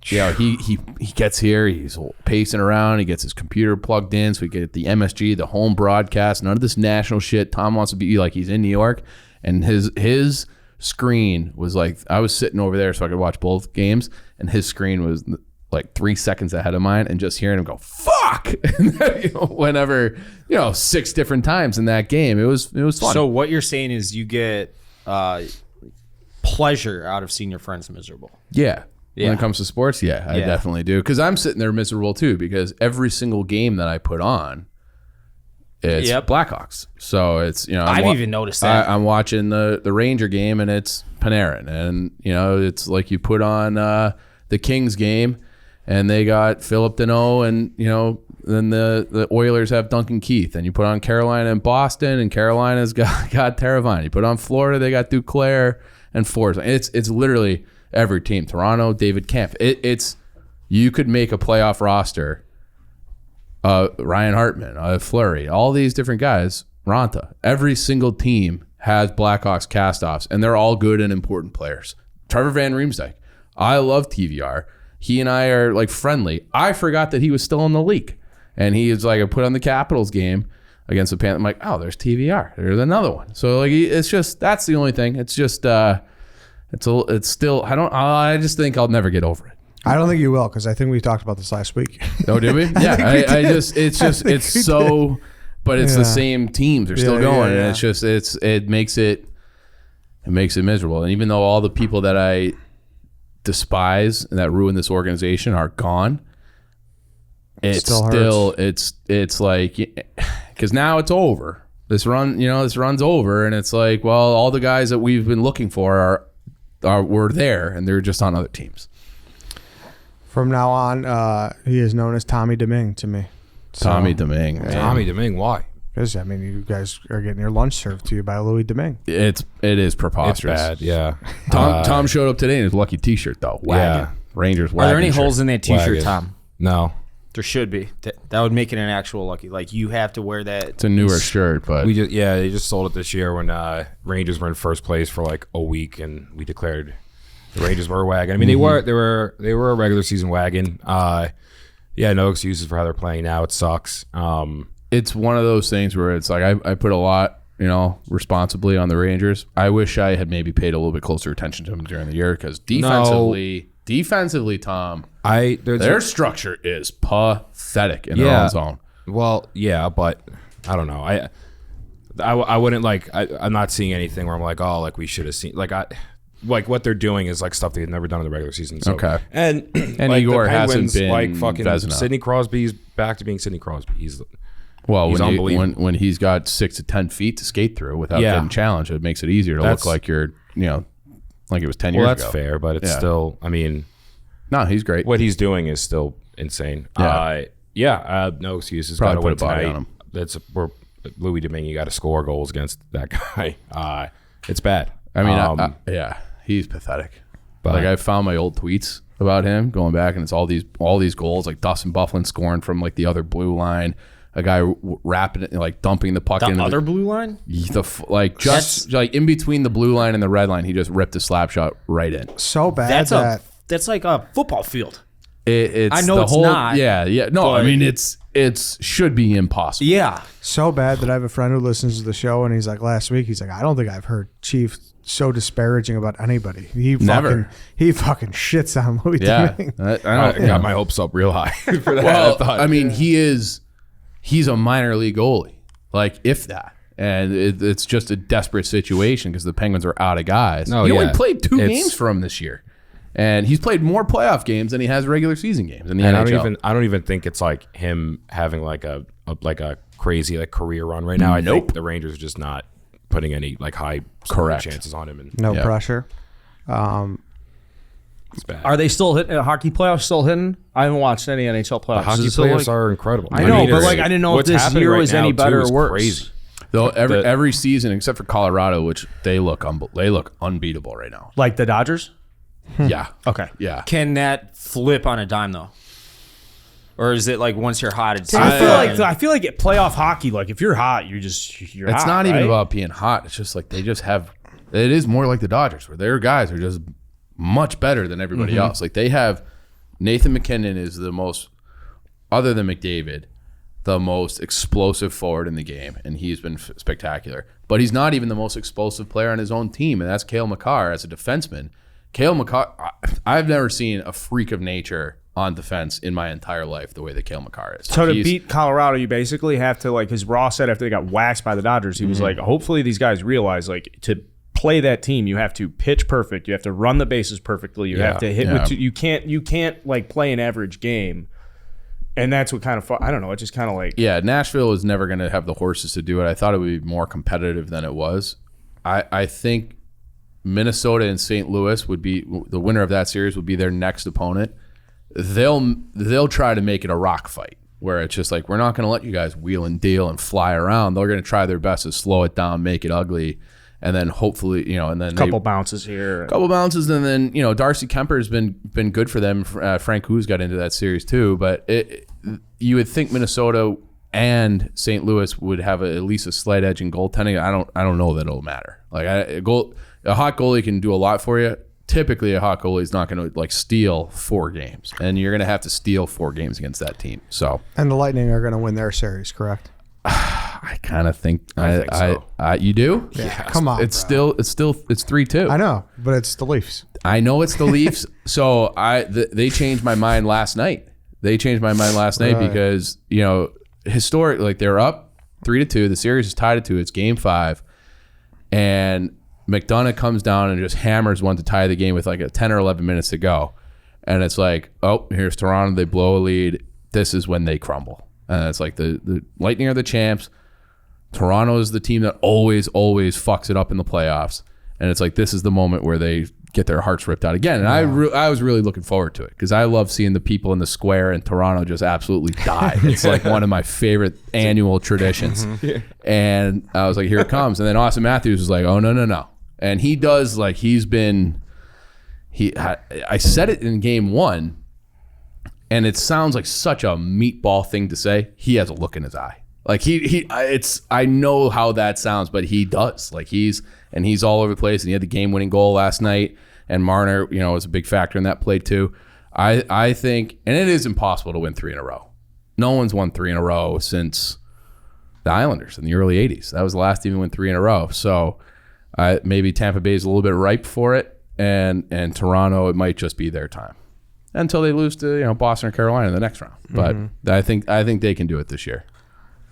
you know, he gets here, he's pacing around, he gets his computer plugged in, so we get the MSG, the home broadcast, none of this national shit. Tom wants to be like he's in New York, and his screen was like, I was sitting over there so I could watch both games, and his screen was like 3 seconds ahead of mine, and just hearing him go fuck you know, whenever, you know, 6 different times in that game, it was fun. So what you're saying is you get pleasure out of seeing your friends miserable. Yeah. Yeah. When it comes to sports, I definitely do. Because I'm sitting there miserable too, because every single game that I put on, it's Blackhawks. So it's, you know, I've even noticed that. I'm watching the Ranger game, and it's Panarin. And, you know, it's like you put on the Kings game, and they got Philip Deneau, and, you know, then the Oilers have Duncan Keith. And you put on Carolina and Boston, and Carolina's got Teravainen. You put on Florida, they got Duclair and Forsberg. It's literally every team. Toronto, David Kampf. It's you could make a playoff roster. Ryan Hartman, Fleury, all these different guys. Ranta. Every single team has Blackhawks castoffs, and they're all good and important players. Trevor Van Riemsdyk. I love TVR. He and I are like friendly. I forgot that he was still in the league, and he is like, I put on the Capitals game against the Panthers. I'm like, oh, there's TVR. There's another one. So like, it's just, that's the only thing. It's just it's still, I just think I'll never get over it. I don't think you will, because I think we talked about this last week. Oh, did we? Yeah, it's so, but it's the same teams. They're still going, and it's just, it makes it miserable. And even though all the people that I despise and that ruin this organization are gone, it's it's like, because now it's over. This run's over, and it's like, well, all the guys that we've been looking for were there, and they're just on other teams. From now on, he is known as Tommy Domingue to me. Tommy Domingue. Man. Tommy Domingue, why? Because, I mean, you guys are getting your lunch served to you by Louis Domingue. It is preposterous. It's bad, yeah. Tom showed up today in his lucky T-shirt, though. Wagon. Yeah. Rangers Are wagon there any shirt. holes in that T-shirt, Wagon. Tom? No. There should be. That would make it an actual lucky. Like, you have to wear that. It's a newer shirt, but They just sold it this year when Rangers were in first place for like a week, and we declared the Rangers were a wagon. I mean, they were a regular season wagon. No excuses for how they're playing now. It sucks. it's one of those things where it's like I put a lot, responsibly on the Rangers. I wish I had maybe paid a little bit closer attention to them during the year, because defensively, Tom, their structure is pathetic in their own zone. Well, yeah, but I don't know. I wouldn't like. I'm not seeing anything where I'm like, oh, like we should have seen. Like what they're doing is like stuff they've never done in the regular season. So, Okay. and And Igor hasn't been like fucking Vezina. Sidney Crosby's back to being Sidney Crosby. He's When he's got 6 to 10 feet to skate through without getting challenged, it makes it easier to look like you're, like it was 10 years ago. Well, that's fair, but it's still. I mean, no, he's great. what he's doing is still insane. No excuses. Probably Got to put win a body tonight. on him. We're Louis Domingue got to score goals against that guy. It's bad. I mean, he's pathetic. But Like I found my old tweets about him going back, and it's all these goals, like Dustin Byfuglien scoring from like the other blue line, a guy wrapping it, like dumping the puck into Other blue line? like in between the blue line and the red line, he just ripped a slap shot right in. So bad That's like a football field. It's I know the it's whole, not, Yeah. No, I but- mean it's should be impossible. Yeah. so bad that I have a friend who listens to the show, and he's like, last week, he's like, I don't think I've heard Chief so disparaging about anybody. He Never. fucking shits on Louis Yeah, Domingue. I don't. got my hopes up real high for that. Well, thought. I mean, he's a minor league goalie, like if that, and it's just a desperate situation because the Penguins are out of guys. No, he only yeah. played 2 It's- games for him this year, and he's played more playoff games than he has regular season games in the And NHL. I don't even think it's like him having like a crazy like career run right now. I think the Rangers are just not putting any like high Correct. chances on him, and No Yeah. pressure. it's bad. Are they still hitting? Hockey playoffs still hitting? I haven't watched any NHL playoffs. The hockey Is it still, players like- are incredible. I know, but it's- like I didn't know if what's this happening year right was now, any too, better or is worse. Crazy. Though every season except for Colorado, which they look unbeatable right now. Like the Dodgers? Yeah. Okay. Yeah. Can that flip on a dime though? Or is it like once you're hot, it's I feel like at playoff hockey, like if you're hot, you're It's hot, not even right? about being hot. It's just like they just have. It is more like the Dodgers, where their guys are just much better than everybody else. Like they have Nathan McKinnon is the most, other than McDavid, the most explosive forward in the game, and he's been spectacular. But he's not even the most explosive player on his own team, and that's Cale Makar as a defenseman. Cale Makar, I've never seen a freak of nature on defense in my entire life the way that Cale Makar is. So to He's- beat Colorado, you basically have to, like, because Ross said after they got waxed by the Dodgers, he was like, hopefully these guys realize, like, to play that team, you have to pitch perfect, you have to run the bases perfectly, you have to hit with you can't like play an average game, and that's what kind of I don't know. It just kind of like Yeah, Nashville is never going to have the horses to do it. I thought it would be more competitive than it was. I think Minnesota and St. Louis would be the winner of that series. Would be their next opponent. They'll try to make it a rock fight where it's just like, we're not going to let you guys wheel and deal and fly around. They're going to try their best to slow it down, make it ugly, and then hopefully, and then couple bounces here. couple bounces, and then Darcy Kemper has been good for them. Frank Who's got into that series too, but you would think Minnesota and St. Louis would have at least a slight edge in goaltending. I don't know that it'll matter. Like a hot goalie can do a lot for you. Typically, a hot goalie is not going to like steal 4 games, and you're going to have to steal 4 games against that team. So And the Lightning are going to win their series, correct? I kind of think think so. you do. Yeah. Come on. It's bro. still 3-2. I know, but it's the Leafs. I know it's the Leafs. So they changed my mind last night. They changed my mind last night Right. because historic, like they're up 3-2. The series is tied at 2. It's game 5, and McDonough comes down and just hammers one to tie the game with like 10 or 11 minutes to go, and it's like, oh, here's Toronto. They blow a lead. This is when they crumble, and it's like the Lightning are the champs. Toronto is the team that always fucks it up in the playoffs, and it's like this is the moment where they get their hearts ripped out again. And I was really looking forward to it because I love seeing the people in the square in Toronto just absolutely die. It's like one of my favorite annual traditions. And I was like, here it comes. And then Austin Matthews was like, oh no, and he does like I said it in game 1, and it sounds like such a meatball thing to say. He has a look in his eye. Like I know how that sounds, but he does. Like he's all over the place, and he had the game-winning goal last night. And Marner, was a big factor in that play too. I think, and it is impossible to win 3 in a row. No one's won 3 in a row since the Islanders in the early '80s. That was the last team to win 3 in a row. So maybe Tampa Bay is a little bit ripe for it, and Toronto, it might just be their time until they lose to Boston or Carolina in the next round. But I think they can do it this year.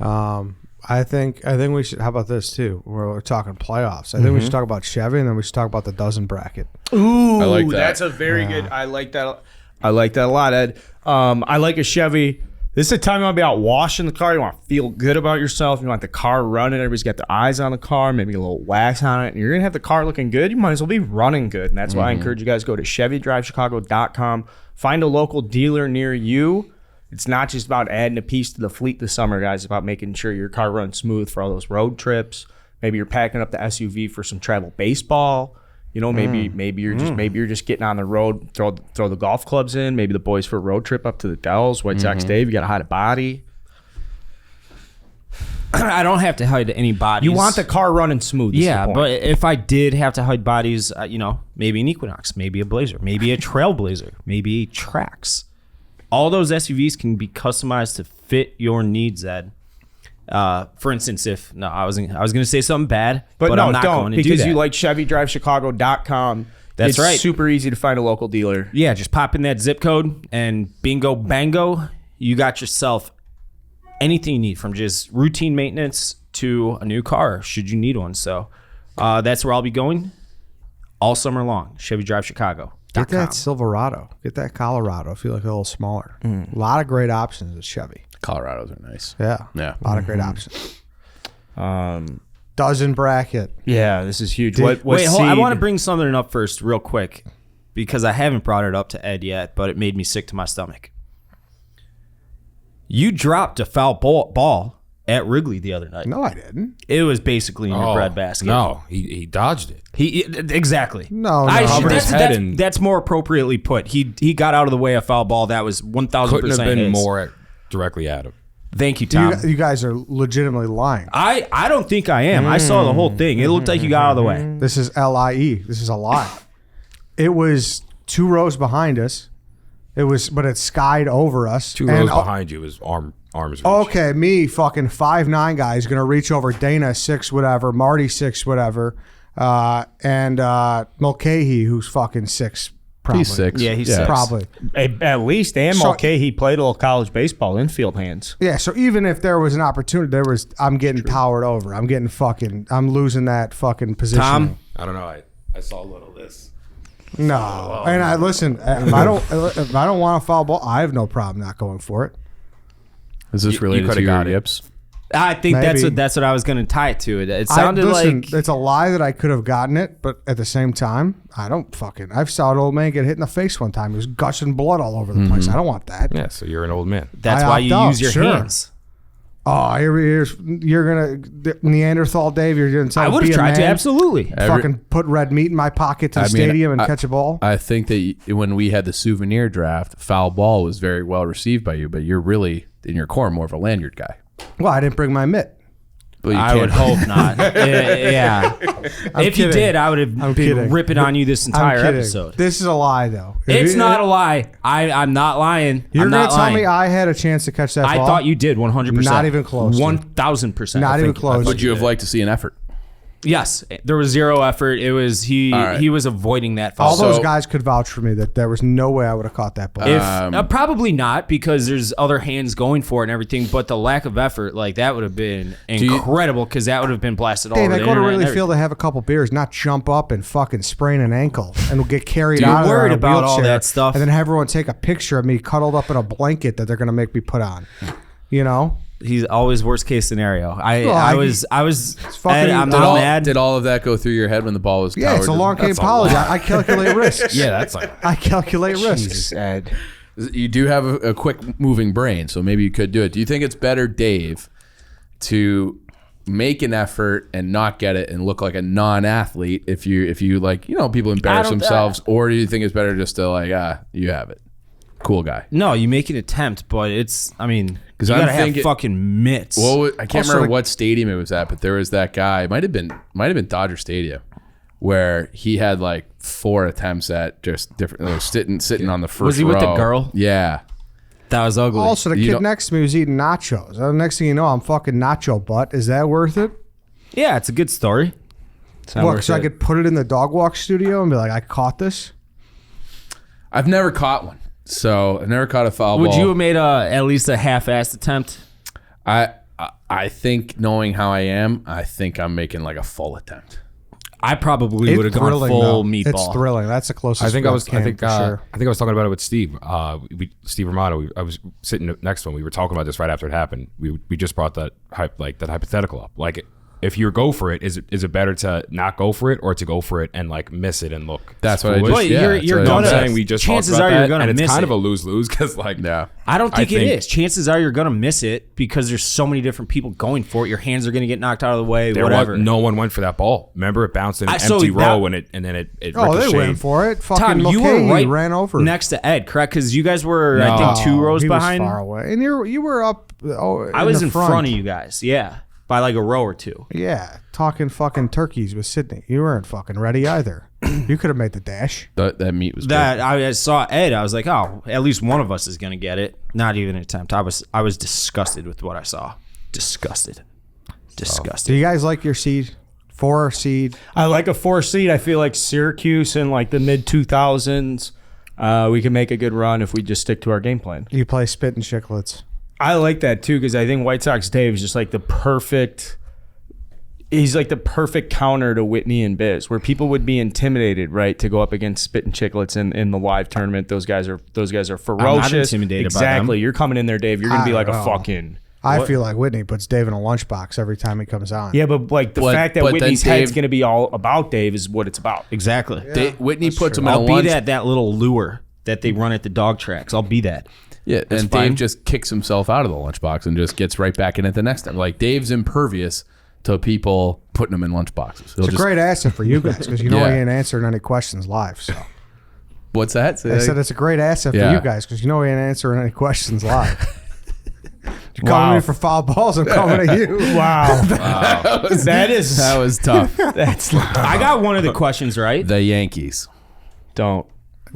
I think we should. How about this too? We're talking playoffs. I think we should talk about Chevy, and then we should talk about the dozen bracket. Ooh, I like that. That's a very good. I like that. I like that a lot, Ed. I like a Chevy. This is a time you want to be out washing the car. You want to feel good about yourself. You want the car running. Everybody's got their eyes on the car, maybe a little wax on it. And you're going to have the car looking good. You might as well be running good. And that's why I encourage you guys to go to ChevyDriveChicago.com. Find a local dealer near you. It's not just about adding a piece to the fleet this summer, guys. It's about making sure your car runs smooth for all those road trips. Maybe you're packing up the SUV for some travel baseball. You know, maybe you're just getting on the road, throw the golf clubs in. Maybe the boys for a road trip up to the Dells, White Sox Dave. You got to hide a body. I don't have to hide any bodies. You want the car running smooth. Yeah, but if I did have to hide bodies, maybe an Equinox, maybe a Blazer, maybe a Trailblazer, maybe a Trax. All those SUVs can be customized to fit your needs, Ed. For instance, I was going to say something bad, but no, I'm not don't, going to do because that. you like ChevyDriveChicago.com. That's it's right. Super easy to find a local dealer. Yeah, just pop in that zip code and bingo bango, you got yourself anything you need, from just routine maintenance to a new car should you need one. So that's where I'll be going all summer long. Chevy Drive Chicago. Get that Silverado. Get that Colorado. I feel like a little smaller. A lot of great options with Chevy. Colorados are nice. Yeah. Yeah. A lot of great options. Dozen bracket. Yeah, this is huge. Did- Wait, hold, I seed- want to bring something up first real quick because I haven't brought it up to Ed yet, but it made me sick to my stomach. You dropped a foul ball at Wrigley the other night. No, I didn't. It was basically in your bread basket. No, he dodged it. Exactly. No, Covered his head and- that's more appropriately put. He got out of the way of foul ball. That was 1,000% Couldn't have been his. more directly at him. Thank you, Tom. You guys are legitimately lying. I don't think I am. I saw the whole thing. It looked like you got out of the way. This is LIE. This is a lie. It was 2 rows behind us. But it skied over us. 2 rows behind you is arms reach. Okay, me fucking 5'9" guy is gonna reach over Dana 6 whatever, Marty 6 whatever, and Mulcahy who's fucking 6 probably. He's 6. Yeah, he's 6. Probably. At least, and So- Mulcahy played a little college baseball, infield hands. Yeah, so even if there was an opportunity, I'm getting powered over. I'm losing that fucking position. Tom? I don't know. I saw a little of this. No, and I listen. If I don't want a foul ball, I have no problem not going for it. Is this You related coulda to your got it. yips? I think Maybe. that's what I was going to tie it to. It sounded Listen, like it's a lie that I could have gotten it, but at the same time, I've saw an old man get hit in the face one time. He was gushing blood all over the place. I don't want that. Yeah, so you're an old man. that's I why opt you out, use your sure. hands. Oh, you're gonna Neanderthal Dave. You're gonna tell I me would be have a tried to, man, absolutely. fucking put red meat in my pocket to the stadium and catch a ball. I think that when we had the souvenir draft, foul ball was very well received by you, but you're really, in your core, more of a lanyard guy. Well, I didn't bring my mitt. But you I can't- would hope not. Yeah. If you kidding. did, I would have I'm been kidding. ripping on you this I'm entire kidding. episode. This is a lie, though. It's not a lie. I'm not lying. You're I'm gonna not tell lying. me I had a chance to catch that I ball? thought you did 100%. Not even close, dude. 1,000%. Not I even think- close. Would you have liked to see an effort? Yes, there was zero effort. It was he was avoiding that foul. All those So- guys could vouch for me that there was no way I would have caught that ball. If probably not, because there's other hands going for it and everything. But the lack of effort, like that would have been you- incredible, because that would have been blasted all Dave, over I the go to internet and Wrigley Field to have a couple beers, not jump up and fucking sprain an ankle and get carried Dude, out of there worried in a about all wheelchair, that stuff. and then have everyone take a picture of me cuddled up in a blanket that they're going to make me put on. You know? He's always worst case scenario. Well, I was fucking- I'm Did not mad. Did all of that go through your head when the ball was Yeah, cowered? it's a long game That's a policy. lot. I calculate risks. Yeah, that's like I calculate risks. Jesus, Ed. You do have a quick moving brain, so maybe you could do it. Do you think it's better, Dave, to make an effort and not get it and look like a non-athlete if you like, people embarrass themselves, or do you think it's better just to like, you have it? Cool guy. No, you make an attempt, but it's. I mean, 'Cause you I'm gotta have thinking- fucking mitts. Well, I can't Also, remember like- what stadium it was at, but there was that guy. It might have been Dodger Stadium, where he had like 4 attempts at just different, sitting on the first. Was he with the row. girl? Yeah. That was ugly. Also, the You kid don't- next to me was eating nachos. The next thing you know, I'm fucking nacho butt. Is that worth it? Yeah, it's a good story. What, so I could put it in the dog walk studio and be like, I caught this? I've never caught one, so I've never caught a foul Would ball. you have made at least a half-assed attempt? I I think, knowing how I am, I think I'm making like a full attempt. I probably would have gone thrilling, full though. meatball. It's thrilling. That's the closest. I think I was for sure. I think I was talking about it with Steve. Steve Romano. I was sitting next to him. We were talking about this right after it happened. We just brought that that hypothetical up. Like, if you go for it, is it better to not go for it or to go for it and like miss it and look? That's what I foolish? just. But Yeah, you're that's what gonna- I'm saying. saying we just chances talked about are you're that, gonna and it's miss kind it. of a lose-lose because like Yeah. I don't think it think- is. Chances are you're going to miss it because there's so many different people going for it. Your hands are going to get knocked out of the way, whatever. no one went for that ball. Remember, it bounced in an So empty that- row and then it Oh, they ricocheted. went for it. Fucking Tom, you were Mulcahy right ran over next to Ed, correct? Because you guys were, No. I think, 2 rows he behind. was far away, and you were up. I was in front of you guys, yeah, by like a row or two. Yeah, talking fucking turkeys with Sydney. You weren't fucking ready either. You could have made the dash. That meat was That I saw Ed, I was like, oh, at least one of us is going to get it. Not even an attempt. I was disgusted with what I saw. Disgusted. Do you guys like your seed? 4 seed. I like a 4 seed. I feel like Syracuse in like the mid 2000s. We can make a good run if we just stick to our game plan. You play spit and chicklets. I like that too because I think White Sox Dave is just like the perfect. He's like the perfect counter to Whitney and Biz, where people would be intimidated, right, to go up against Spit and Chicklets in the live tournament. Those guys are ferocious. intimidated by them. Exactly. You're coming in there, Dave. You're gonna be like I a know. fucking. I feel like Whitney puts Dave in a lunchbox every time he comes on. Yeah, but like the fact that but then Whitney's head's Dave- gonna be all about Dave is what it's about. Exactly. Whitney puts him in a I'll be lunch. that little lure that they run at the dog tracks. I'll be that. Yeah, and fine. Dave just kicks himself out of the lunchbox and just gets right back in it the next time. Like, Dave's impervious to people putting him in lunchboxes. He'll It's a just, great asset for you guys because you know Yeah. he ain't answering any questions live. So what's that? I said it's a great asset for Yeah. you guys because you know he ain't answering any questions live. You're Wow. calling me for foul balls. I'm coming at you. Wow. that was tough. That's I got one of the questions right. The Yankees. don't.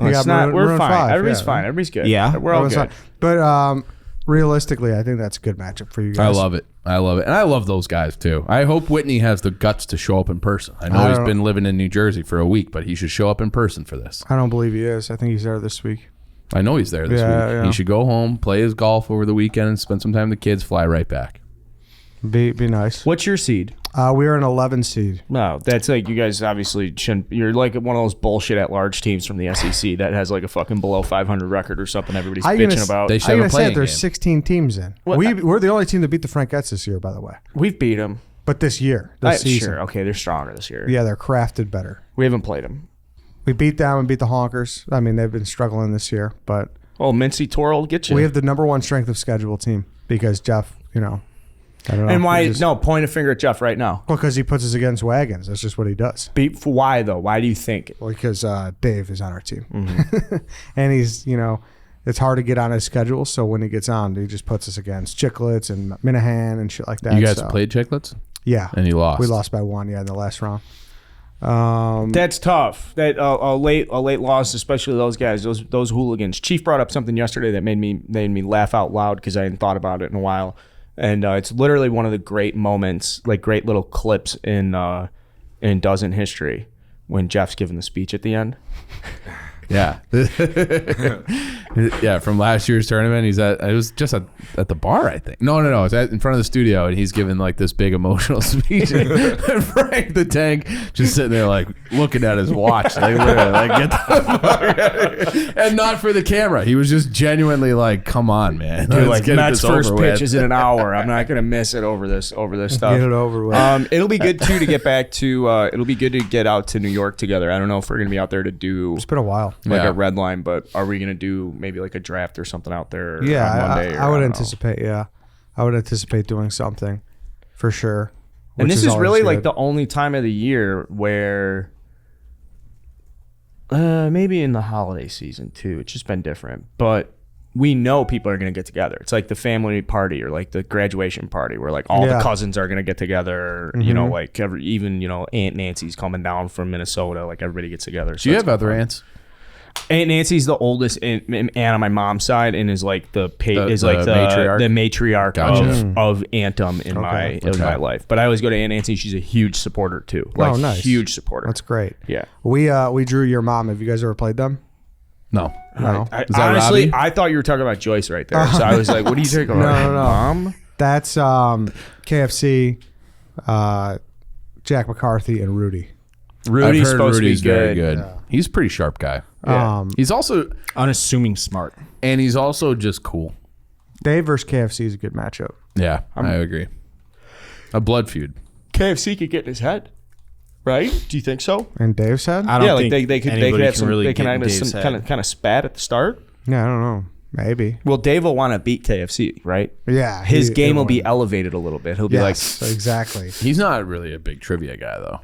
You got Maroon- We're Maroon fine. 5, Everybody's yeah. fine. Everybody's good. Yeah. We're all That's good. fine. But realistically, I think that's a good matchup for you guys. I love it. And I love those guys too. I hope Whitney has the guts to show up in person. I know I he's don't- been living in New Jersey for a week, but he should show up in person for this. I don't believe he is. I think he's there this week. I know he's there this week. Yeah. He should go home, play his golf over the weekend, and spend some time with the kids, fly right back. Be nice. What's your seed? We're an 11 seed. No, that's like you guys obviously shouldn't. You're like one of those bullshit at large teams from the SEC that has like a fucking below 500 record or something. Everybody's bitching about. They should I'm have gonna a say playing it, there's game. 16 teams in. What- We're the only team that beat the Frankettes this year, by the way. We've beat them. But this year, this season, Sure, okay, they're stronger this year. yeah, they're crafted better. We haven't played them. We beat them and beat the Honkers. I mean, they've been struggling this year, but Oh, Mincy Toro will get you. we have the number 1 strength of schedule team because Jeff, I don't know. and why? he just- No, point a finger at Jeff right now. Because he puts us against wagons. That's just what he does. Why though? Why do you think? Because Dave is on our team, Mm-hmm. and he's it's hard to get on his schedule. So when he gets on, he just puts us against Chicklets and Minahan and shit like that. You guys so, played Chicklets? yeah, And you lost. We lost by 1, in the last round. That's tough. That a late loss, especially those guys, those hooligans. Chief brought up something yesterday that made me laugh out loud because I hadn't thought about it in a while, and it's literally one of the great moments, like great little clips in Dozen history when Jeff's giving the speech at the end. Yeah. Yeah, from last year's tournament. It was just at the bar, I think. No, it's in front of the studio, and he's giving like this big emotional speech. And Frank the Tank just sitting there like looking at his watch. Like, literally, like, get the fuck out of here. And not for the camera. He was just genuinely like, come on, man. Dude, Let's like get Matt's this first over pitch with. is in an hour. I'm not gonna miss it over this stuff. Get it over with. It'll be good too to get back to. It'll be good to get out to New York together. I don't know if we're gonna be out there to do It's been a while. like Yeah. a red line, but are we gonna do maybe like a draft or something out there? Yeah, on Monday I would don't know. anticipate. Yeah, I would anticipate doing something for sure. And which this is always really good. like the only time of the year where, maybe in the holiday season too. It's just been different, but we know people are going to get together. It's like the family party or like the graduation party where like all the Yeah. cousins are going to get together. You know, like even Aunt Nancy's coming down from Minnesota. Like everybody gets together. So Do you it's have other aunts? Aunt Nancy's the oldest aunt on my mom's side, and is like the matriarch? the matriarch Gotcha. of Antum in my life. But I always go to Aunt Nancy. She's a huge supporter too. Like nice. huge supporter. That's great. Yeah. We drew your mom. Have you guys ever played them? No. No. I, Is that honestly, Robbie? I thought you were talking about Joyce right there. So I was like, what are you talking about? No. Mom? That's KFC, Jack McCarthy, and Rudy. I've heard supposed Rudy's to be very good. good. He's a pretty sharp guy. Yeah. He's also Unassuming smart. and he's also just cool. Dave versus KFC is a good matchup. Yeah, I agree. A blood feud. KFC could get in his head, right? Do you think so? And Dave said? I don't Yeah, like think they could anybody have can some really they can get in have Dave's some head. kind of spat at the start. Yeah, I don't know. Maybe. Well, Dave will want to beat KFC, right? Yeah. His game will won. be elevated a little bit. He'll be Yes, exactly. He's not really a big trivia guy though.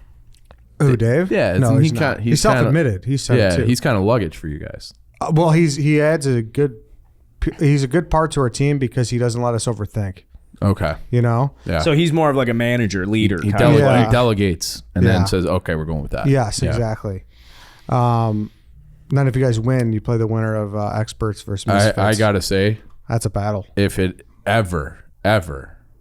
Who, Dave? Yeah, no, he he's kinda- not. he's He's self-admitted. He said it Yeah, too. he's kind of luggage for you guys. Well, he adds a good. He's a good part to our team because he doesn't let us overthink. Okay. You know. Yeah. So he's more of like a manager, leader. he, kind of. Yeah. he delegates and Yeah. then says, "Okay, we're going with that." Yes, Yeah. exactly. Then if you guys win, you play the winner of experts versus misfits. I gotta say, That's a battle. if it ever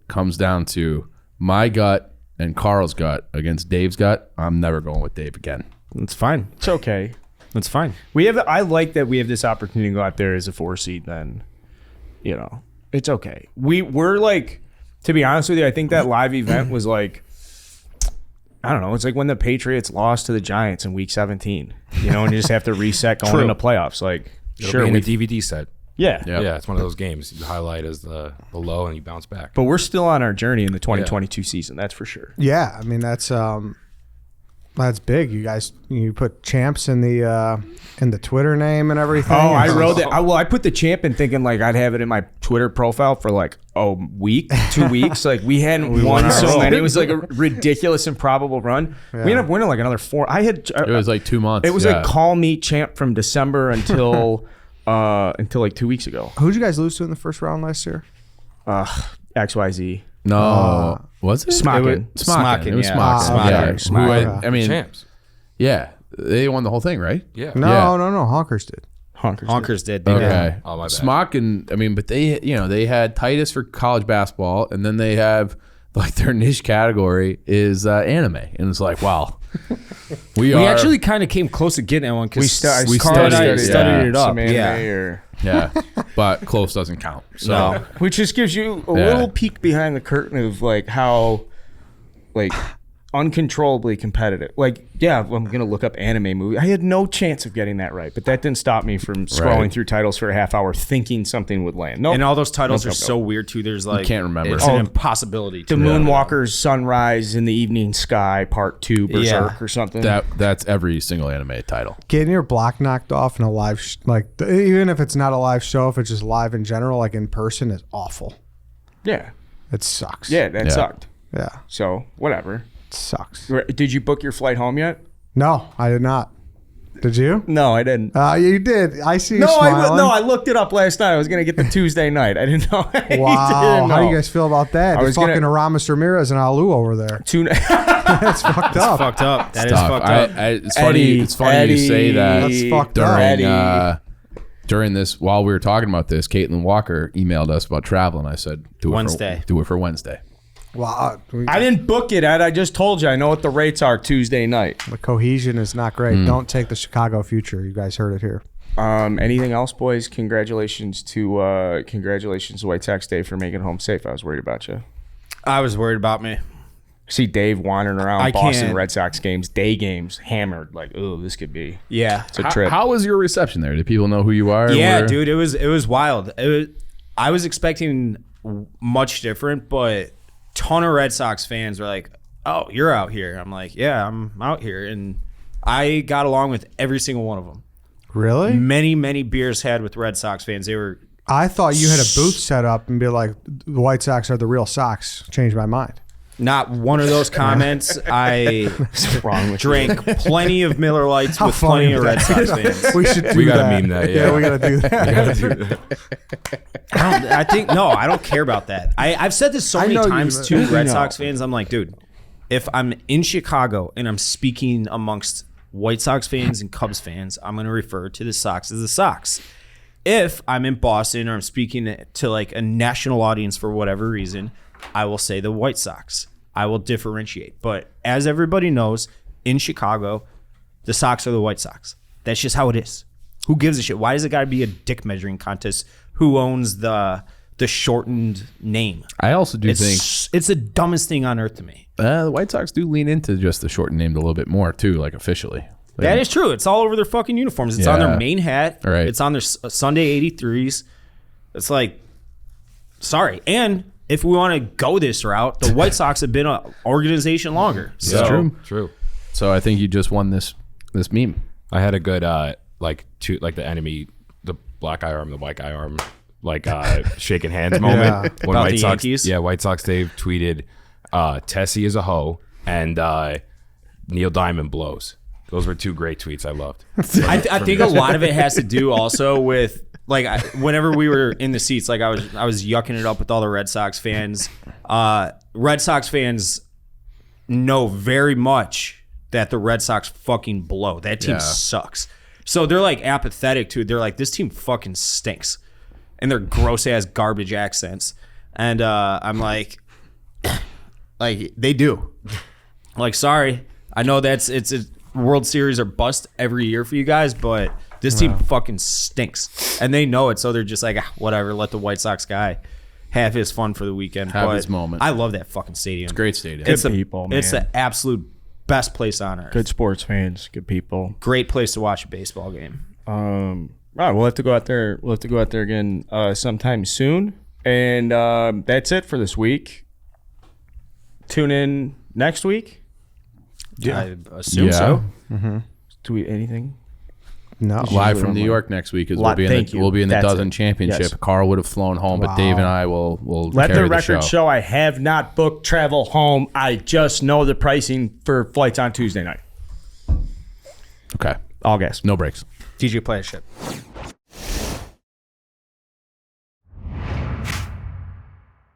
comes down to my gut and Carl's gut against Dave's gut, I'm never going with Dave again. It's fine. It's okay. It's fine. I like that we have this opportunity to go out there as a 4 seed. Then, it's okay. We're like, to be honest with you, I think that live event was like, I don't know. It's like when the Patriots lost to the Giants in Week 17. And you just have to reset going into playoffs. Like, It'll sure, be in we the DVD set. yeah. Yeah. Yeah, it's one of those games. You highlight as the low and you bounce back. But we're still on our journey in the 2022 season. That's for sure. Yeah, I mean that's big. You guys, you put champs in the Twitter name and everything. Oh, I wrote that. I put the champ in thinking like I'd have it in my Twitter profile for like a week, 2 weeks. Like we hadn't won so many. It was like a ridiculous, improbable run. We ended up winning like another 4. It was like 2 months. It was yeah. like call me champ from December until like 2 weeks ago. Who'd you guys lose to in the first round last year? XYZ. No, was it? Smockin'. Smockin'. It was yeah. Smockin'. Yeah. Smockin'. Who I mean, Champs. yeah, they won the whole thing, right? Yeah. No, Yeah. no. Honkers did. Honkers did. They did. Okay. Oh, my bad. Smockin', I mean, but they had Titus for college basketball, and then they have like their niche category is anime, and it's like, wow, we actually kind of came close to getting that one because we Carl and I studied- studied yeah. it up. Some anime Yeah. or yeah, but close doesn't count. So No. which just gives you a Yeah. little peek behind the curtain of like how like uncontrollably competitive. Like, yeah, I'm gonna look up anime movie. I had no chance of getting that right, but that didn't stop me from scrolling Right. through titles for a half hour thinking something would land. No, And all those titles Nope, are nope, so weird too. There's like can't remember. It's Oh, an impossibility. the To Moonwalker's Sunrise in the Evening Sky Part 2 Berserk Yeah. or something. that's every single anime title. Getting your block knocked off in a live, even if it's not a live show, if it's just live in general, like in person, is awful. yeah, It sucks. yeah, that Yeah. sucked. Yeah. So whatever. It sucks. Did you book your flight home yet? No, I did not. Did you? No, I didn't. You did. I see you No, smiling. I looked it up last night. I was gonna get the Tuesday night. I didn't know. I Wow. didn't How do know. you guys feel about that? I There's was gonna- fucking Aramis Ramirez and Alu over there. That's fucked up. fucked up. That is Tough. fucked up. It's funny. It's funny you say that. That's fucked up. During this, while we were talking about this, Caitlin Walker emailed us about travel, and I said, "Do it Wednesday. do it for Wednesday." Wow. I didn't book it, Ed. I just told you. I know what the rates are Tuesday night. The cohesion is not great. Don't take the Chicago future. You guys heard it here. Anything else, boys? Congratulations to White Sox Dave for making it home safe. I was worried about you. I was worried about me. See Dave wandering around I Boston can't- Red Sox games, day games, hammered. Like, oh, this could be. Yeah. It's a trip. How was your reception there? Did people know who you are? Yeah, Where- dude, it was wild. I was expecting much different, but ton of Red Sox fans were like, "Oh, you're out here." I'm like, "Yeah, I'm out here," and I got along with every single one of them. Really? Many beers had with Red Sox fans. They were I thought you had a booth set up and be like, the White Sox are the real Sox. Changed my mind. not one of those comments. I What's wrong with drank plenty of Miller Lights How with funny plenty of is Red that? Sox fans. We should do We gotta that. meme that, yeah. we gotta do that. I don't care about that. I've said this so I many know you- times to you Red know. Sox fans. I'm like, dude, if I'm in Chicago and I'm speaking amongst White Sox fans and Cubs fans, I'm going to refer to the Sox as the Sox. If I'm in Boston or I'm speaking to like a national audience for whatever reason, I will say the White Sox. I will differentiate. But as everybody knows, in Chicago, the Sox are the White Sox. That's just how it is. Who gives a shit? Why does it got to be a dick measuring contest? Who owns the the shortened name. I also do think It's the dumbest thing on earth to me. the White Sox do lean into just the shortened name a little bit more too, like officially. That is true. It's all over their fucking uniforms. It's on their main hat. Right. It's on their Sunday 83s. It's like, sorry. And if we want to go this route, the White Sox have been an organization longer. So, True. So I think you just won this meme. I had a good like the enemy, the black guy arm, the white guy arm, like shaking hands moment when About White the Sox. Yankees? Yeah, White Sox Dave tweeted, "Tessie is a hoe," and Neil Diamond blows. Those were two great tweets I loved. I think a lot of it has to do also with like whenever we were in the seats, like I was yucking it up with all the Red Sox fans. Red Sox fans know very much that the Red Sox fucking blow. That team sucks. So they're like apathetic to it. They're like, this team fucking stinks. And their gross ass garbage accents. And I'm like they do. Like, sorry. I know it's a World Series or bust every year for you guys, but this team fucking stinks. And they know it, so they're just like, whatever, let the White Sox guy have his fun for the weekend. Have but his moment. I love that fucking stadium. It's a great stadium. Good people, man. It's the absolute best place on earth. Good sports fans, good people. Great place to watch a baseball game. All right, we'll have to go out there. We'll have to go out there again sometime soon. And that's it for this week. Tune in next week. I assume so. Do we anything? No. Live from New York next week is we'll be in the That's Dozen it. Championship. Yes. Carl would have flown home, but Dave and I will Let carry the record show. show I have not booked travel home. I just know the pricing for flights on Tuesday night. Okay. All gas. No breaks. DJ play a shit.